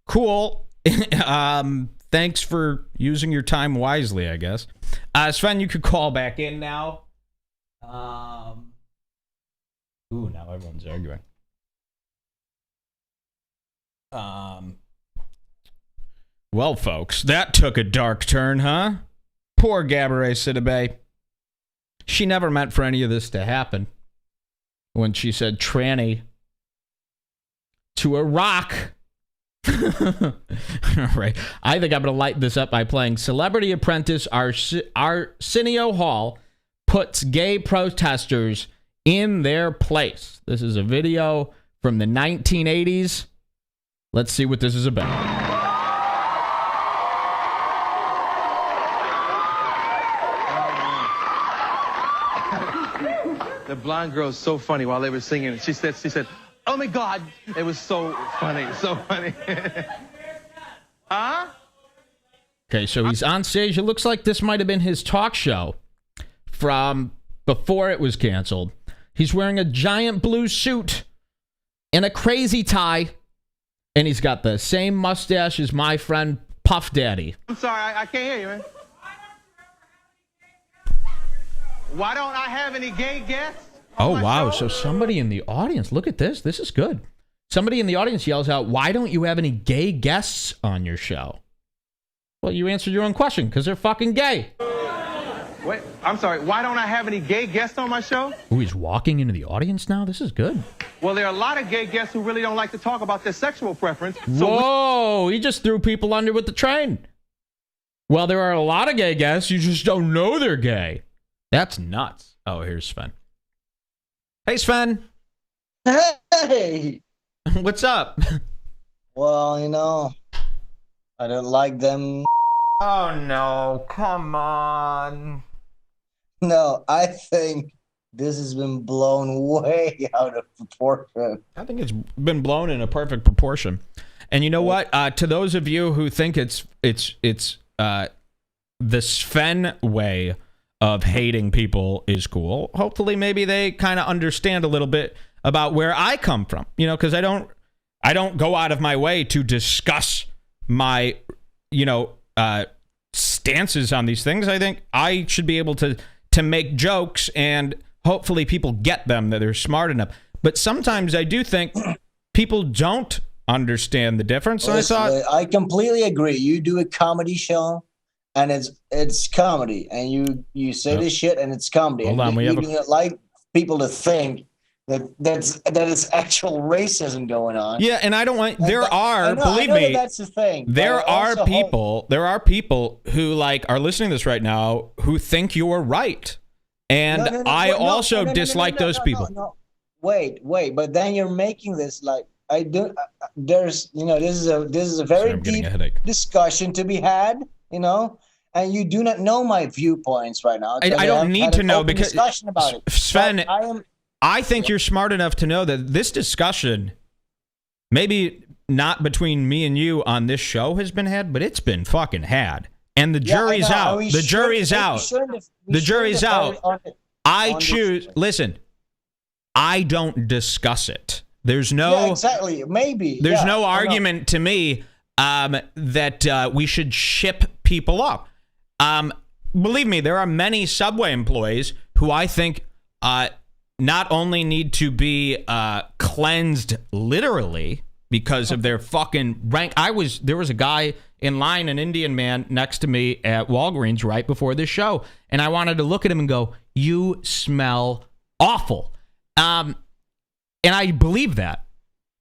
[SPEAKER 1] cool. Thanks for using your time wisely, I guess. Sven, you could call back in now. Now everyone's arguing. Well, folks, that took a dark turn, huh? Poor Gabourey Sidibe. She never meant for any of this to happen when she said tranny to a rock. All right. I think I'm going to light this up by playing Celebrity Apprentice Arsenio Hall puts gay protesters in their place. This is a video from the 1980s. Let's see what this is about.
[SPEAKER 6] The blonde girl is so funny while they were singing. She said, "Oh my God!" It was so funny, so funny. Huh?
[SPEAKER 1] Okay, so he's on stage. It looks like this might have been his talk show from before it was canceled. He's wearing a giant blue suit and a crazy tie, and he's got the same mustache as my friend Puff Daddy.
[SPEAKER 6] I'm sorry, I can't hear you, man. Why don't I have any gay guests?
[SPEAKER 1] Oh, wow. So somebody in the audience, look at this. This is good. Somebody in the audience yells out, "Why don't you have any gay guests on your show?" Well, you answered your own question, because they're fucking gay.
[SPEAKER 6] Wait, I'm sorry. Why don't I have any gay guests on my show?
[SPEAKER 1] Oh, he's walking into the audience now? This is good.
[SPEAKER 6] Well, there are a lot of gay guests who really don't like to talk about their sexual preference. So
[SPEAKER 1] whoa, he just threw people under with the train. Well, there are a lot of gay guests. You just don't know they're gay. That's nuts. Oh, here's Sven. Hey, Sven.
[SPEAKER 4] Hey.
[SPEAKER 1] What's up?
[SPEAKER 4] Well, I don't like them.
[SPEAKER 1] Oh, no. Come on.
[SPEAKER 4] No, I think this has been blown way out of proportion.
[SPEAKER 1] I think it's been blown in a perfect proportion. And you know what? To those of you who think it's the Sven way of hating people is cool, hopefully maybe they kind of understand a little bit about where I come from. Because I don't go out of my way to discuss my, stances on these things. I think I should be able to make jokes, and hopefully people get them, that they're smart enough. But sometimes I do think people don't understand the difference. And
[SPEAKER 4] I completely agree. You do a comedy show, and it's comedy, and you say this shit, and it's comedy.
[SPEAKER 1] Hold on,
[SPEAKER 4] you don't like people to think that is actual racism going on.
[SPEAKER 1] Yeah, and I don't want. Believe me,
[SPEAKER 4] that's the thing.
[SPEAKER 1] There are people who are listening to this right now who think you're right, and I also dislike those people.
[SPEAKER 4] No. Wait, but then you're making this like I do. There's this is a very deep discussion to be had. And you do not know my viewpoints right now.
[SPEAKER 1] I don't need to know, because
[SPEAKER 4] discussion about it.
[SPEAKER 1] Sven, I think you're smart enough to know that this discussion, maybe not between me and you on this show, has been had, but it's been fucking had. And the jury's out. The jury's out. The jury's out. I choose. Listen, I don't discuss it. There's no.
[SPEAKER 4] Yeah, exactly. Maybe.
[SPEAKER 1] There's no argument to me that we should ship people up. Believe me, there are many Subway employees who I think not only need to be cleansed literally because of their fucking rank. There was a guy in line, an Indian man, next to me at Walgreens right before this show, and I wanted to look at him and go, "You smell awful. And I believe that.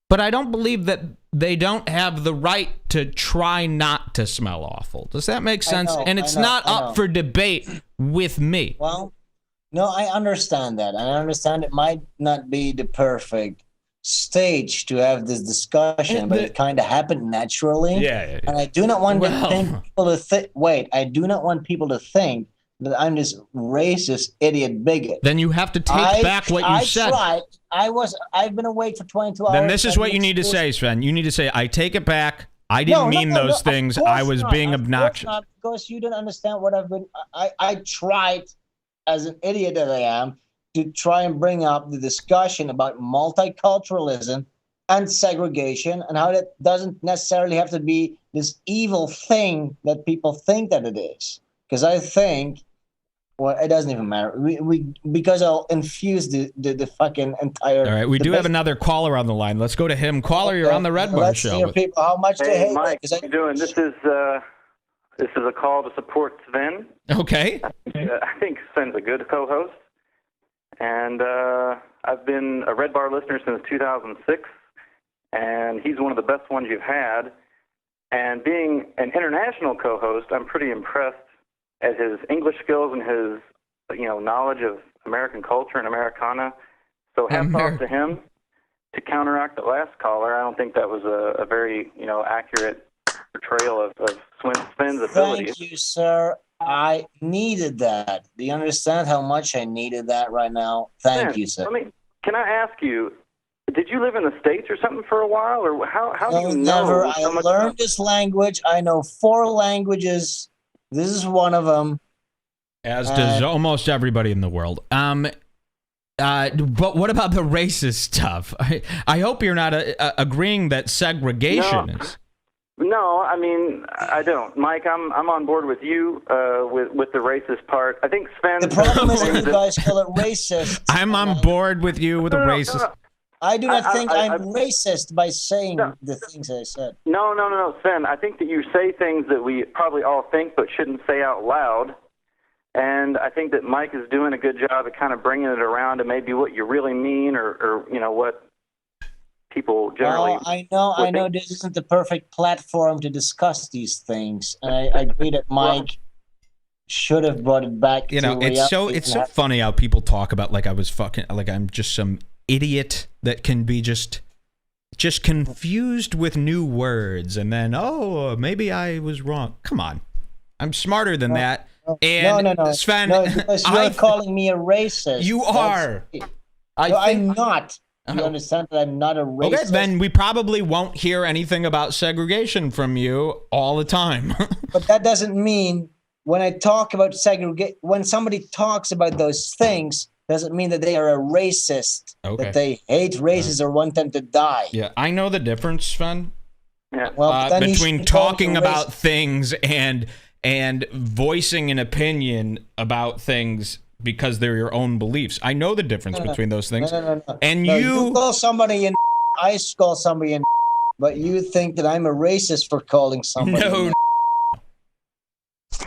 [SPEAKER 1] But I don't believe that they don't have the right to try not to smell awful. Does that make sense? And it's not up for debate with me.
[SPEAKER 4] Well, no, I understand that. I understand it might not be the perfect stage to have this discussion, but it kind of happened naturally.
[SPEAKER 1] Yeah.
[SPEAKER 4] And I do not want people to think. Wait, I do not want people to think that I'm this racist idiot bigot.
[SPEAKER 1] Then you have to take back what you said.
[SPEAKER 4] I've been awake for 22 hours.
[SPEAKER 1] Then this is what you need to say, Sven. You need to say, I take it back. I didn't mean those things. I was being obnoxious.
[SPEAKER 4] Not, because you don't understand what I've been. I tried, as an idiot that I am, to try and bring up the discussion about multiculturalism and segregation and how that doesn't necessarily have to be this evil thing that people think that it is. Because I think, well, it doesn't even matter. Because I'll infuse the fucking entire.
[SPEAKER 1] All right, we do have another caller on the line. Let's go to him. Caller, you're on the Redbar Show.
[SPEAKER 4] Hear people how much they hate
[SPEAKER 7] Mike,
[SPEAKER 4] it.
[SPEAKER 7] how you doing? This is a call to support Sven.
[SPEAKER 1] Okay.
[SPEAKER 7] I think Sven's a good co-host, and I've been a Redbar listener since 2006, and he's one of the best ones you've had. And being an international co-host, I'm pretty impressed at his English skills and his, knowledge of American culture and Americana. So hats off to him. To counteract the last caller, I don't think that was a very, accurate portrayal of Sven's abilities.
[SPEAKER 4] Thank you, sir. I needed that. Do you understand how much I needed that right now? Thank you, sir.
[SPEAKER 7] Can I ask you, did you live in the States or something for a while? Or how do you know?
[SPEAKER 4] Never. I learned this language. I know 4 languages. This is one of them.
[SPEAKER 1] As does almost everybody in the world. But what about the racist stuff? I hope you're not agreeing that segregation is.
[SPEAKER 7] No, I don't. Mike, I'm on board with you with the racist part. I think Sven.
[SPEAKER 4] The problem is you guys call it racist.
[SPEAKER 1] I'm on board with you with the racist.
[SPEAKER 7] No.
[SPEAKER 4] I do not think I'm racist by saying the things I said.
[SPEAKER 7] No, Sven. I think that you say things that we probably all think but shouldn't say out loud. And I think that Mike is doing a good job of kind of bringing it around to maybe what you really mean or what people generally...
[SPEAKER 4] Well, I know this isn't the perfect platform to discuss these things. And I agree that Mike should have brought it back to
[SPEAKER 1] it's so funny how people talk about like I'm just some idiot that can be just confused with new words and then maybe I was wrong. Come on, I'm smarter than that. And
[SPEAKER 4] no,
[SPEAKER 1] Sven,
[SPEAKER 4] because you're calling me a racist.
[SPEAKER 1] You are.
[SPEAKER 4] I'm not. You understand that I'm not a racist?
[SPEAKER 1] Okay, then we probably won't hear anything about segregation from you all the time.
[SPEAKER 4] But that doesn't mean when I talk about segregation, when somebody talks about those things, doesn't mean that they are a racist, that they hate races or want them to die.
[SPEAKER 1] Yeah, I know the difference, Sven.
[SPEAKER 7] Yeah.
[SPEAKER 4] Well,
[SPEAKER 1] between talking about things and voicing an opinion about things because they're your own beliefs. I know the difference between those things.
[SPEAKER 4] No.
[SPEAKER 1] And
[SPEAKER 4] you call somebody in, I call somebody in, but you think that I'm a racist for calling somebody in.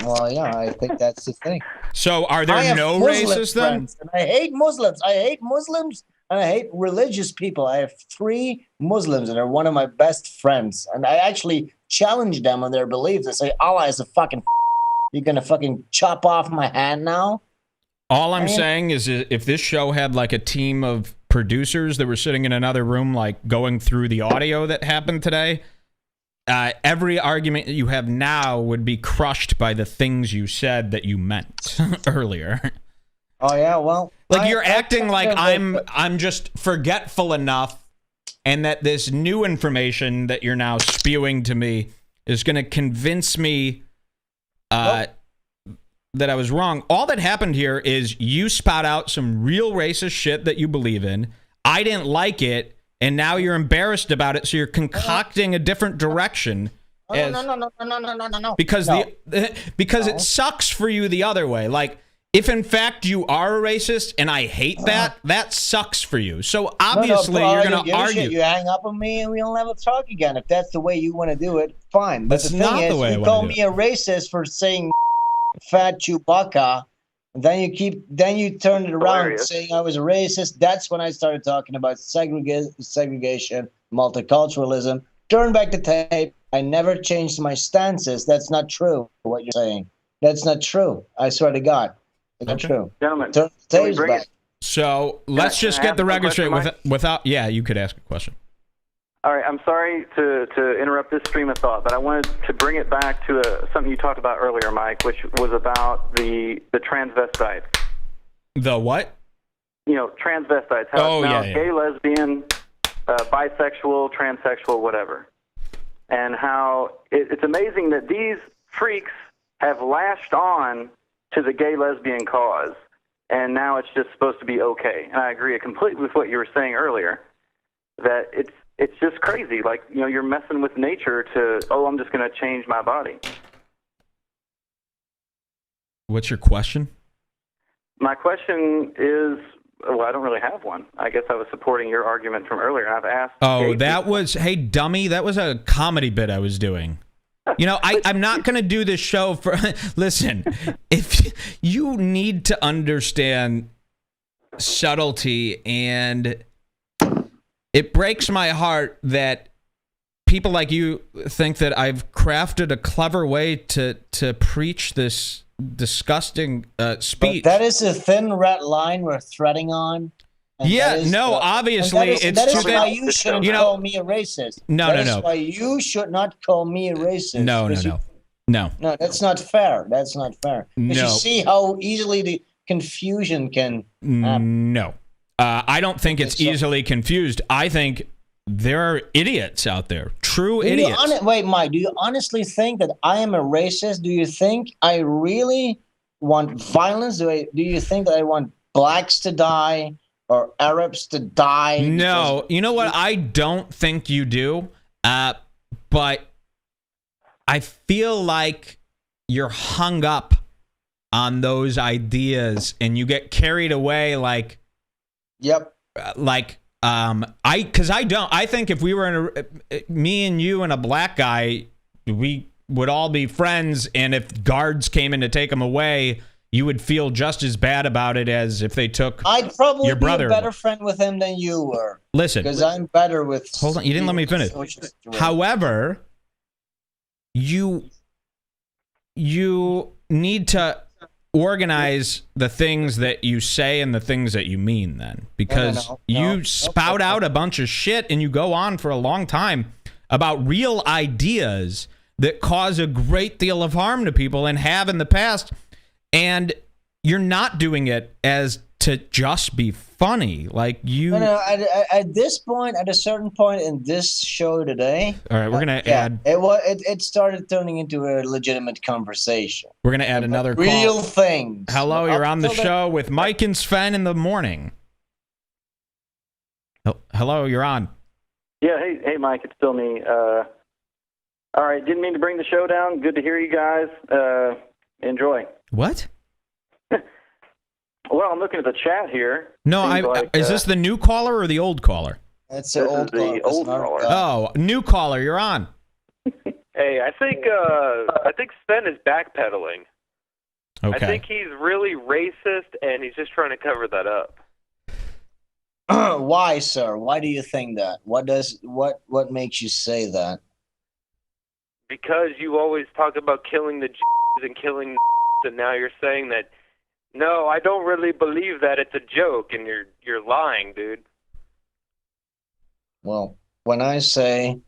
[SPEAKER 4] Well, yeah, I think that's the thing.
[SPEAKER 1] So are there no racists then?
[SPEAKER 4] And I hate Muslims. I hate Muslims and I hate religious people. I have 3 Muslims and they're one of my best friends. And I actually challenge them on their beliefs. I say, Allah is a fucking you're going to fucking chop off my hand now?
[SPEAKER 1] All I'm saying is if this show had like a team of producers that were sitting in another room like going through the audio that happened today, every argument you have now would be crushed by the things you said that you meant earlier.
[SPEAKER 4] Oh yeah, well,
[SPEAKER 1] like you're acting like I'm just forgetful enough, and that this new information that you're now spewing to me is going to convince me that I was wrong. All that happened here is you spout out some real racist shit that you believe in. I didn't like it. And now you're embarrassed about it, so you're concocting a different direction.
[SPEAKER 4] No.
[SPEAKER 1] Because because it sucks for you the other way. Like, if in fact you are a racist and I hate that sucks for you. So obviously you're going to argue.
[SPEAKER 4] You hang up on me and we'll never talk again. If that's the way you want to do it, fine. But
[SPEAKER 1] that's not the way I want to do it.
[SPEAKER 4] You call me a racist for saying fat Chewbacca. Then you turned it around
[SPEAKER 7] Hilarious.
[SPEAKER 4] saying I was a racist. That's when I started talking about segregation, multiculturalism. Turn back the tape. I never changed my stances. That's not true, what you're saying. That's not true. I swear to God. It's not true.
[SPEAKER 7] Gentlemen,
[SPEAKER 4] Turn the
[SPEAKER 7] can we
[SPEAKER 4] tapes
[SPEAKER 7] bring
[SPEAKER 4] back.
[SPEAKER 7] it?
[SPEAKER 1] So let's just
[SPEAKER 7] can I
[SPEAKER 1] get the
[SPEAKER 7] ask a
[SPEAKER 1] record straight
[SPEAKER 7] question,
[SPEAKER 1] without. Yeah, you could ask a question.
[SPEAKER 7] All right, I'm sorry to interrupt this stream of thought, but I wanted to bring it back to something you talked about earlier, Mike, which was about the transvestites.
[SPEAKER 1] The what?
[SPEAKER 7] You know, transvestites. How it's now
[SPEAKER 1] yeah.
[SPEAKER 7] gay, lesbian, bisexual, transsexual, whatever. And how it's amazing that these freaks have lashed on to the gay lesbian cause, and now it's just supposed to be okay. And I agree completely with what you were saying earlier, that it's just crazy. Like, you know, you're messing with nature to, I'm just going to change my body.
[SPEAKER 1] What's your question?
[SPEAKER 7] My question is, well, I don't really have one. I guess I was supporting your argument from earlier. I've asked.
[SPEAKER 1] Oh, that was, hey, dummy, that was a comedy bit I was doing. You know, I'm not going to do this show for, listen, if you need to understand subtlety, and it breaks my heart that people like you think that I've crafted a clever way to preach this disgusting speech.
[SPEAKER 4] But that is a thin red line we're threading on.
[SPEAKER 1] Yeah, no, obviously it's
[SPEAKER 4] that
[SPEAKER 1] too
[SPEAKER 4] is why you shouldn't call me a racist.
[SPEAKER 1] No.
[SPEAKER 4] That is why you should not call me a racist.
[SPEAKER 1] No,
[SPEAKER 4] that's not fair. That's not fair. Because you see how easily the confusion can happen.
[SPEAKER 1] No. I don't think it's easily confused. I think there are idiots out there. True idiots.
[SPEAKER 4] Wait, Mike, do you honestly think that I am a racist? Do you think I really want violence? Do you think that I want blacks to die or Arabs to die?
[SPEAKER 1] No. You know what? I don't think you do. But I feel like you're hung up on those ideas and you get carried away like...
[SPEAKER 4] Yep.
[SPEAKER 1] I think if we were me and you and a black guy, we would all be friends, and if guards came in to take him away, you would feel just as bad about it as if they took
[SPEAKER 4] I'd probably
[SPEAKER 1] your brother.
[SPEAKER 4] be a better friend with him than you were.
[SPEAKER 1] Listen.
[SPEAKER 4] Because I'm better with...
[SPEAKER 1] Hold on, you didn't let me finish. However, you need to organize the things that you say and the things that you mean then, because you spout out a bunch of shit and you go on for a long time about real ideas that cause a great deal of harm to people and have in the past, and you're not doing it as to just be funny. Like you
[SPEAKER 4] at this point, at a certain point in this show today,
[SPEAKER 1] all right, we're gonna add
[SPEAKER 4] it started turning into a legitimate conversation.
[SPEAKER 1] We're gonna add another
[SPEAKER 4] real
[SPEAKER 1] call.
[SPEAKER 4] Things.
[SPEAKER 1] Hello, you're on the show with Mike and Sven in the morning. Hello, you're on.
[SPEAKER 7] Yeah, hey Mike, it's still me. All right, didn't mean to bring the show down. Good to hear you guys. Enjoy.
[SPEAKER 1] What?
[SPEAKER 7] Well, I'm looking at the chat here.
[SPEAKER 1] No, is this the new caller or the old caller?
[SPEAKER 4] That's the old caller.
[SPEAKER 1] Oh, new caller, you're on.
[SPEAKER 8] Hey, I think Sven is backpedaling.
[SPEAKER 1] Okay.
[SPEAKER 8] I think he's really racist, and he's just trying to cover that up.
[SPEAKER 4] Why, sir? Why do you think that? What makes you say that?
[SPEAKER 8] Because you always talk about killing the Jews and killing the and now you're saying that, no, I don't really believe that, it's a joke, and you're lying, dude.
[SPEAKER 4] Well, when I say,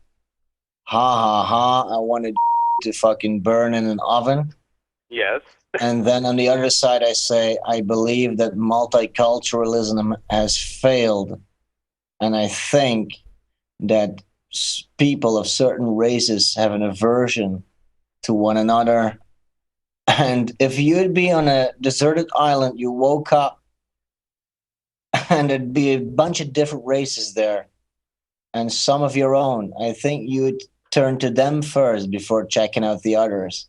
[SPEAKER 4] ha ha ha, I wanted to fucking burn in an oven.
[SPEAKER 8] Yes.
[SPEAKER 4] And then on the other side, I say, I believe that multiculturalism has failed. And I think that people of certain races have an aversion to one another. And if you'd be on a deserted island, you woke up and there'd be a bunch of different races there and some of your own, I think you'd turn to them first before checking out the others.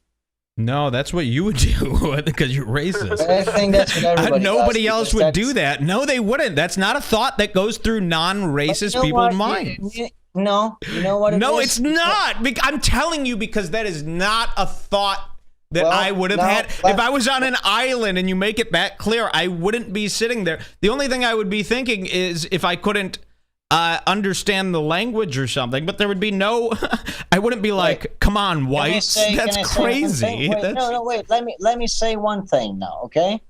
[SPEAKER 1] No, that's what you would do because you're racist.
[SPEAKER 4] I think that's what everybody
[SPEAKER 1] Nobody
[SPEAKER 4] does,
[SPEAKER 1] else would do that. No, they wouldn't. That's not a thought that goes through non-racist people's minds.
[SPEAKER 4] No, you know what?
[SPEAKER 1] No, it's not. I'm telling you, because that is not a thought that
[SPEAKER 4] Well,
[SPEAKER 1] I would have
[SPEAKER 4] no,
[SPEAKER 1] had.
[SPEAKER 4] but-
[SPEAKER 1] If I was on an island and you make it that clear, I wouldn't be sitting there. The only thing I would be thinking is if I couldn't understand the language or something, but there would be no, I wouldn't be like, come on, whites, that's crazy.
[SPEAKER 4] Wait, no, wait. Let me say one thing now, okay?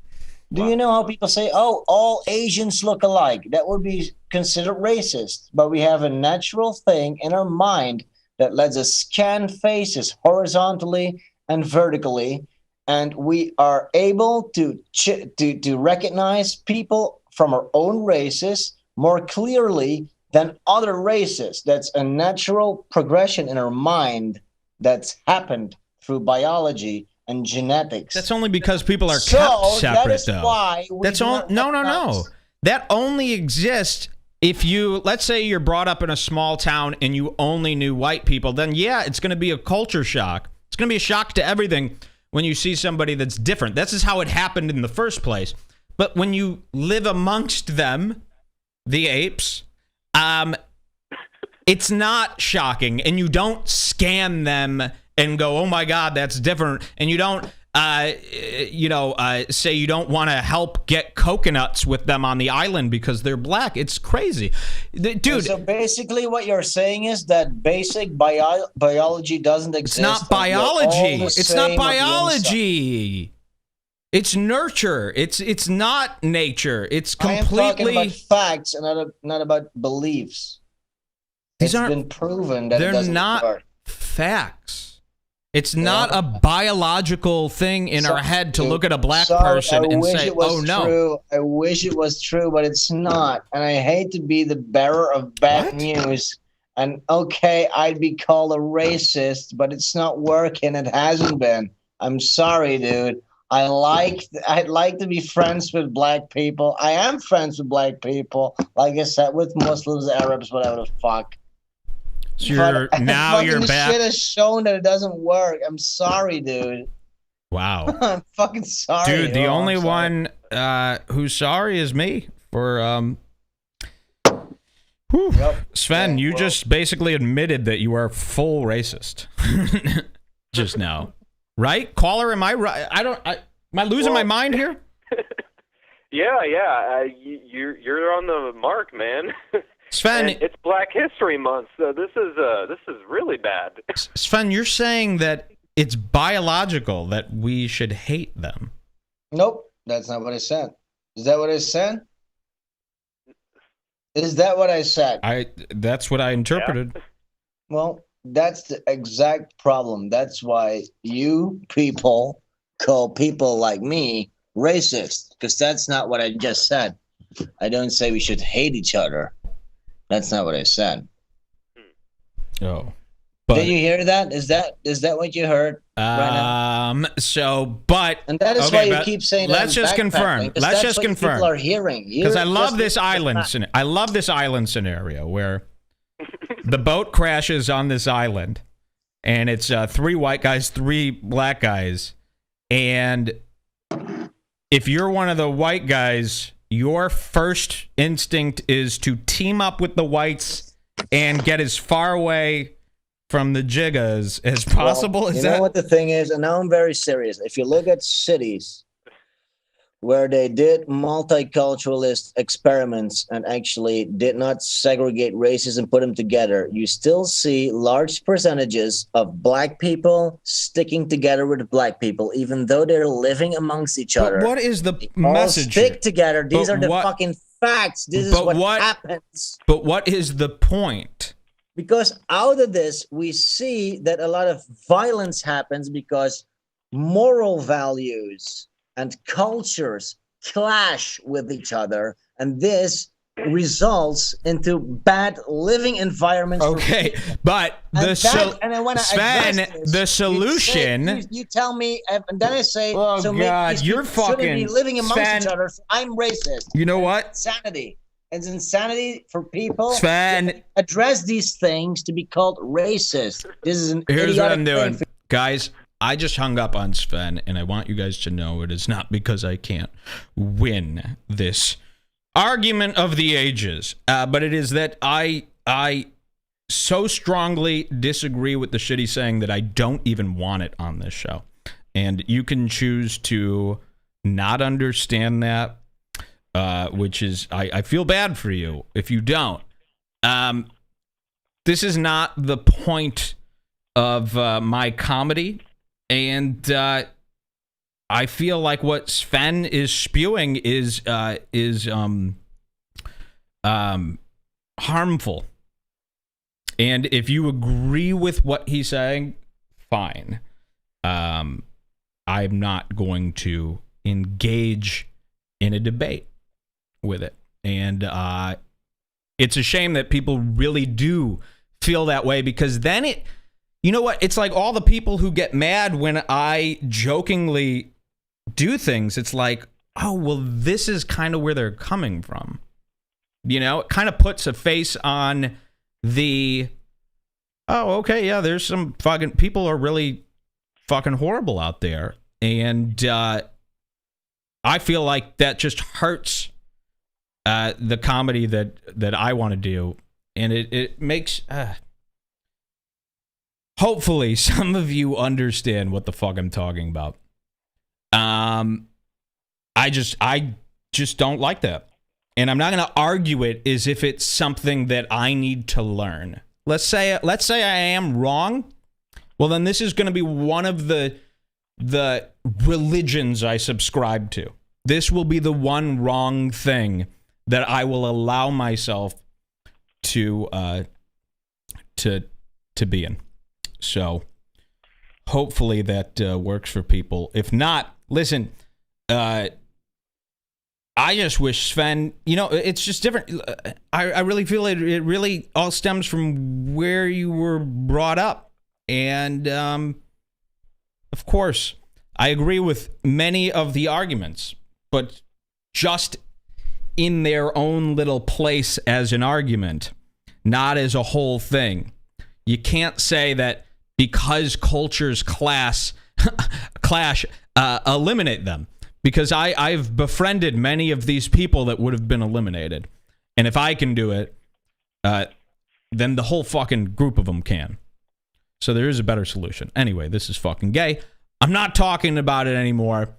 [SPEAKER 4] Do you know how people say, "Oh, all Asians look alike"? That would be considered racist. But we have a natural thing in our mind that lets us scan faces horizontally and vertically, and we are able to recognize people from our own races more clearly than other races. That's a natural progression in our mind that's happened through biology and genetics.
[SPEAKER 1] That's only because people are
[SPEAKER 4] So,
[SPEAKER 1] kept separate,
[SPEAKER 4] that is
[SPEAKER 1] though.
[SPEAKER 4] why we
[SPEAKER 1] That's
[SPEAKER 4] do
[SPEAKER 1] all.
[SPEAKER 4] not
[SPEAKER 1] No.
[SPEAKER 4] recognize-
[SPEAKER 1] That only exists if you, let's say you're brought up in a small town and you only knew white people, then yeah, it's going to be a culture shock. It's going to be a shock to everything when you see somebody that's different. This is how it happened in the first place. But when you live amongst them, the apes, it's not shocking, and you don't scan them and go, oh my God, that's different. And you don't, say you don't want to help get coconuts with them on the island because they're black. It's crazy. Dude.
[SPEAKER 4] So basically what you're saying is that basic biology doesn't exist.
[SPEAKER 1] It's not biology. It's not
[SPEAKER 4] same on the
[SPEAKER 1] biology. It's nurture. It's not nature. It's completely.
[SPEAKER 4] I am talking about facts and not about beliefs.
[SPEAKER 1] These
[SPEAKER 4] It's been proven that it
[SPEAKER 1] they're
[SPEAKER 4] doesn't
[SPEAKER 1] not
[SPEAKER 4] work.
[SPEAKER 1] facts. It's not a biological thing in our head to look at a black
[SPEAKER 4] Sorry,
[SPEAKER 1] person
[SPEAKER 4] I
[SPEAKER 1] and
[SPEAKER 4] wish
[SPEAKER 1] say,
[SPEAKER 4] it was
[SPEAKER 1] oh no.
[SPEAKER 4] true. I wish it was true, but it's not. And I hate to be the bearer of bad
[SPEAKER 1] What?
[SPEAKER 4] news. And okay, I'd be called a racist, but it's not working. It hasn't been. I'm sorry, dude. I'd like to be friends with black people. I am friends with black people. Like I said, with Muslims, Arabs, whatever the fuck.
[SPEAKER 1] So you're
[SPEAKER 4] Fucking
[SPEAKER 1] back.
[SPEAKER 4] shit has shown that it doesn't work. I'm sorry, dude.
[SPEAKER 1] Wow.
[SPEAKER 4] I'm fucking sorry.
[SPEAKER 1] Dude, the
[SPEAKER 4] Oh,
[SPEAKER 1] only
[SPEAKER 4] I'm sorry.
[SPEAKER 1] one who's sorry is me for whew.
[SPEAKER 4] Yep.
[SPEAKER 1] Sven,
[SPEAKER 4] Yeah,
[SPEAKER 1] you
[SPEAKER 4] well-
[SPEAKER 1] just basically admitted that you are full racist just now. Right? Caller, am I right? Am I losing my mind here?
[SPEAKER 8] Yeah. You're on the mark, man.
[SPEAKER 1] Sven,
[SPEAKER 8] And it's Black History Month, so this is really bad.
[SPEAKER 1] Sven, you're saying that it's biological that we should hate them.
[SPEAKER 4] Nope, that's not what I said. Is that what I said? Is that what I said?
[SPEAKER 1] That's what I interpreted.
[SPEAKER 4] Well, that's the exact problem. That's why you people call people like me racist, because that's not what I just said. I don't say we should hate each other. That's not what I said.
[SPEAKER 1] Oh. But
[SPEAKER 4] Did you hear that? Is that what you heard? Right now?
[SPEAKER 1] and
[SPEAKER 4] that is why you keep saying.
[SPEAKER 1] let's just confirm. Let's just confirm.
[SPEAKER 4] People are hearing
[SPEAKER 1] because I love this island. I love this island scenario where the boat crashes on this island, and it's 3 white guys, 3 black guys, and if you're one of the white guys, your first instinct is to team up with the whites and get as far away from the jiggas as possible.
[SPEAKER 4] Well, you know what the thing is, and now I'm very serious. If you look at cities where they did multiculturalist experiments and actually did not segregate races and put them together, you still see large percentages of black people sticking together with black people, even though they're living amongst each other.
[SPEAKER 1] What is the
[SPEAKER 4] All
[SPEAKER 1] message?
[SPEAKER 4] stick together. These
[SPEAKER 1] But
[SPEAKER 4] are the
[SPEAKER 1] what-
[SPEAKER 4] fucking facts. This is what happens.
[SPEAKER 1] But what is the point?
[SPEAKER 4] Because out of this, we see that a lot of violence happens because moral values and cultures clash with each other, and this results into bad living environments.
[SPEAKER 1] Okay, but
[SPEAKER 4] And I wanna
[SPEAKER 1] Sven,
[SPEAKER 4] address this.
[SPEAKER 1] the solution.
[SPEAKER 4] You tell me, and then I say,
[SPEAKER 1] Oh,
[SPEAKER 4] so maybe
[SPEAKER 1] God,
[SPEAKER 4] these
[SPEAKER 1] you're
[SPEAKER 4] people shouldn't be
[SPEAKER 1] fucking-
[SPEAKER 4] living amongst
[SPEAKER 1] Sven.
[SPEAKER 4] each other. So I'm racist.
[SPEAKER 1] You know what?
[SPEAKER 4] Insanity. It's insanity for people
[SPEAKER 1] Sven.
[SPEAKER 4] to address these things to be called racist. This is an
[SPEAKER 1] Here's what I'm
[SPEAKER 4] idiotic
[SPEAKER 1] doing,
[SPEAKER 4] thing.
[SPEAKER 1] guys. I just hung up on Sven, and I want you guys to know it is not because I can't win this argument of the ages, but it is that I so strongly disagree with the shit he's saying that I don't even want it on this show. And you can choose to not understand that, which is, I feel bad for you if you don't. This is not the point of my comedy, and I feel like what Sven is spewing is harmful. And if you agree with what he's saying, fine. I'm not going to engage in a debate with it. And it's a shame that people really do feel that way, because then you know what? It's like all the people who get mad when I jokingly do things. It's like, oh, well, this is kind of where they're coming from. You know, it kind of puts a face on the, oh, okay, yeah, there's some fucking people are really fucking horrible out there. And I feel like that just hurts the comedy that I want to do. And it makes, hopefully some of you understand what the fuck I'm talking about. I just don't like that. And I'm not going to argue it as if it's something that I need to learn. Let's say I am wrong. Well, then this is going to be one of the religions I subscribe to. This will be the one wrong thing that I will allow myself to be in. So hopefully that works for people. If not, listen, I just wish Sven, you know, it's just different. I really feel it really all stems from where you were brought up. And, of course, I agree with many of the arguments, but just in their own little place as an argument, not as a whole thing. You can't say that because cultures clash, eliminate them. Because I've befriended many of these people that would have been eliminated. And if I can do it, then the whole fucking group of them can. So there is a better solution. Anyway, this is fucking gay. I'm not talking about it anymore.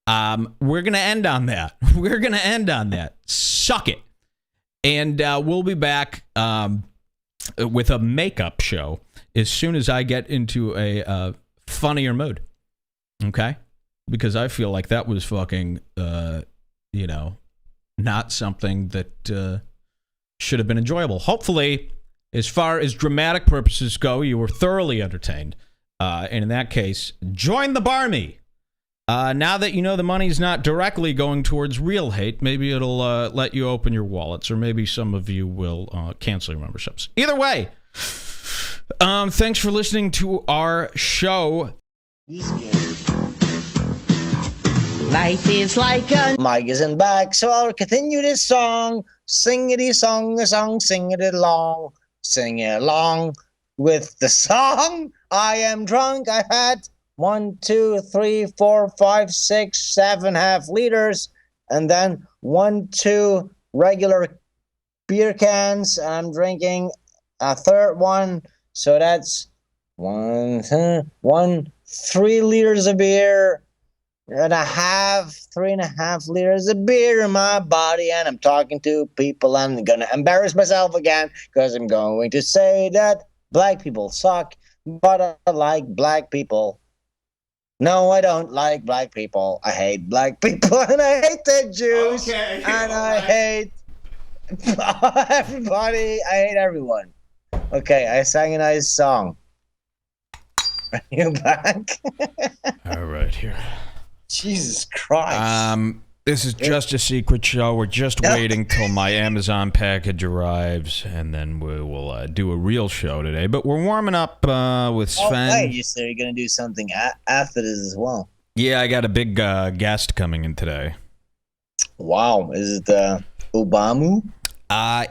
[SPEAKER 1] We're going to end on that. We're going to end on that. Suck it. And we'll be back with a makeup show as soon as I get into a funnier mood. Okay? Because I feel like that was fucking, not something that should have been enjoyable. Hopefully, as far as dramatic purposes go, you were thoroughly entertained. And in that case, join the Barmy. Now that you know the money's not directly going towards real hate, maybe it'll let you open your wallets, or maybe some of you will cancel your memberships. Either way, thanks for listening to our show.
[SPEAKER 4] Life is like a... Mike isn't back, so I'll continue this song. Sing-it song, a song, sing it along. Sing it along with the song. I am drunk. I had 1, 2, 3, 4, 5, 6, 7 half liters. And then 1, 2 regular beer cans. I'm drinking a third one. So that's 3 liters of beer. And I have 3.5 liters of beer in my body, and I'm talking to people. I'm going to embarrass myself again because I'm going to say that black people suck, but I like black people. No, I don't like black people. I hate black people, and I hate the Jews, and I hate everybody. I hate everyone. Okay, I sang a nice song. Are you back?
[SPEAKER 1] All right, here.
[SPEAKER 4] Jesus Christ.
[SPEAKER 1] This is just a secret show. We're just waiting till my Amazon package arrives, and then we will do a real show today. But we're warming up with Sven.
[SPEAKER 4] Oh, wait, you said you're going to do something after this as well.
[SPEAKER 1] Yeah, I got a big guest coming in today.
[SPEAKER 4] Wow. Is it Obamu?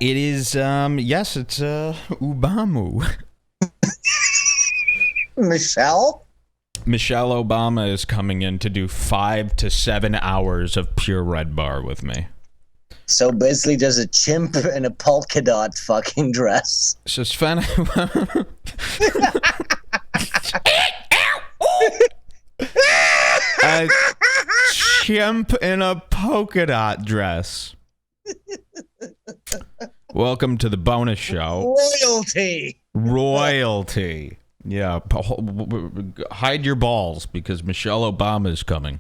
[SPEAKER 1] It is, yes, it's Obamu. Michelle Obama is coming in to do 5 to 7 hours of pure Red Bar with me.
[SPEAKER 4] So basically just a chimp in a polka dot fucking dress.
[SPEAKER 1] So Sven... a chimp in a polka dot dress. Welcome to the bonus show. Royalty. Yeah. Hide your balls because Michelle Obama is coming.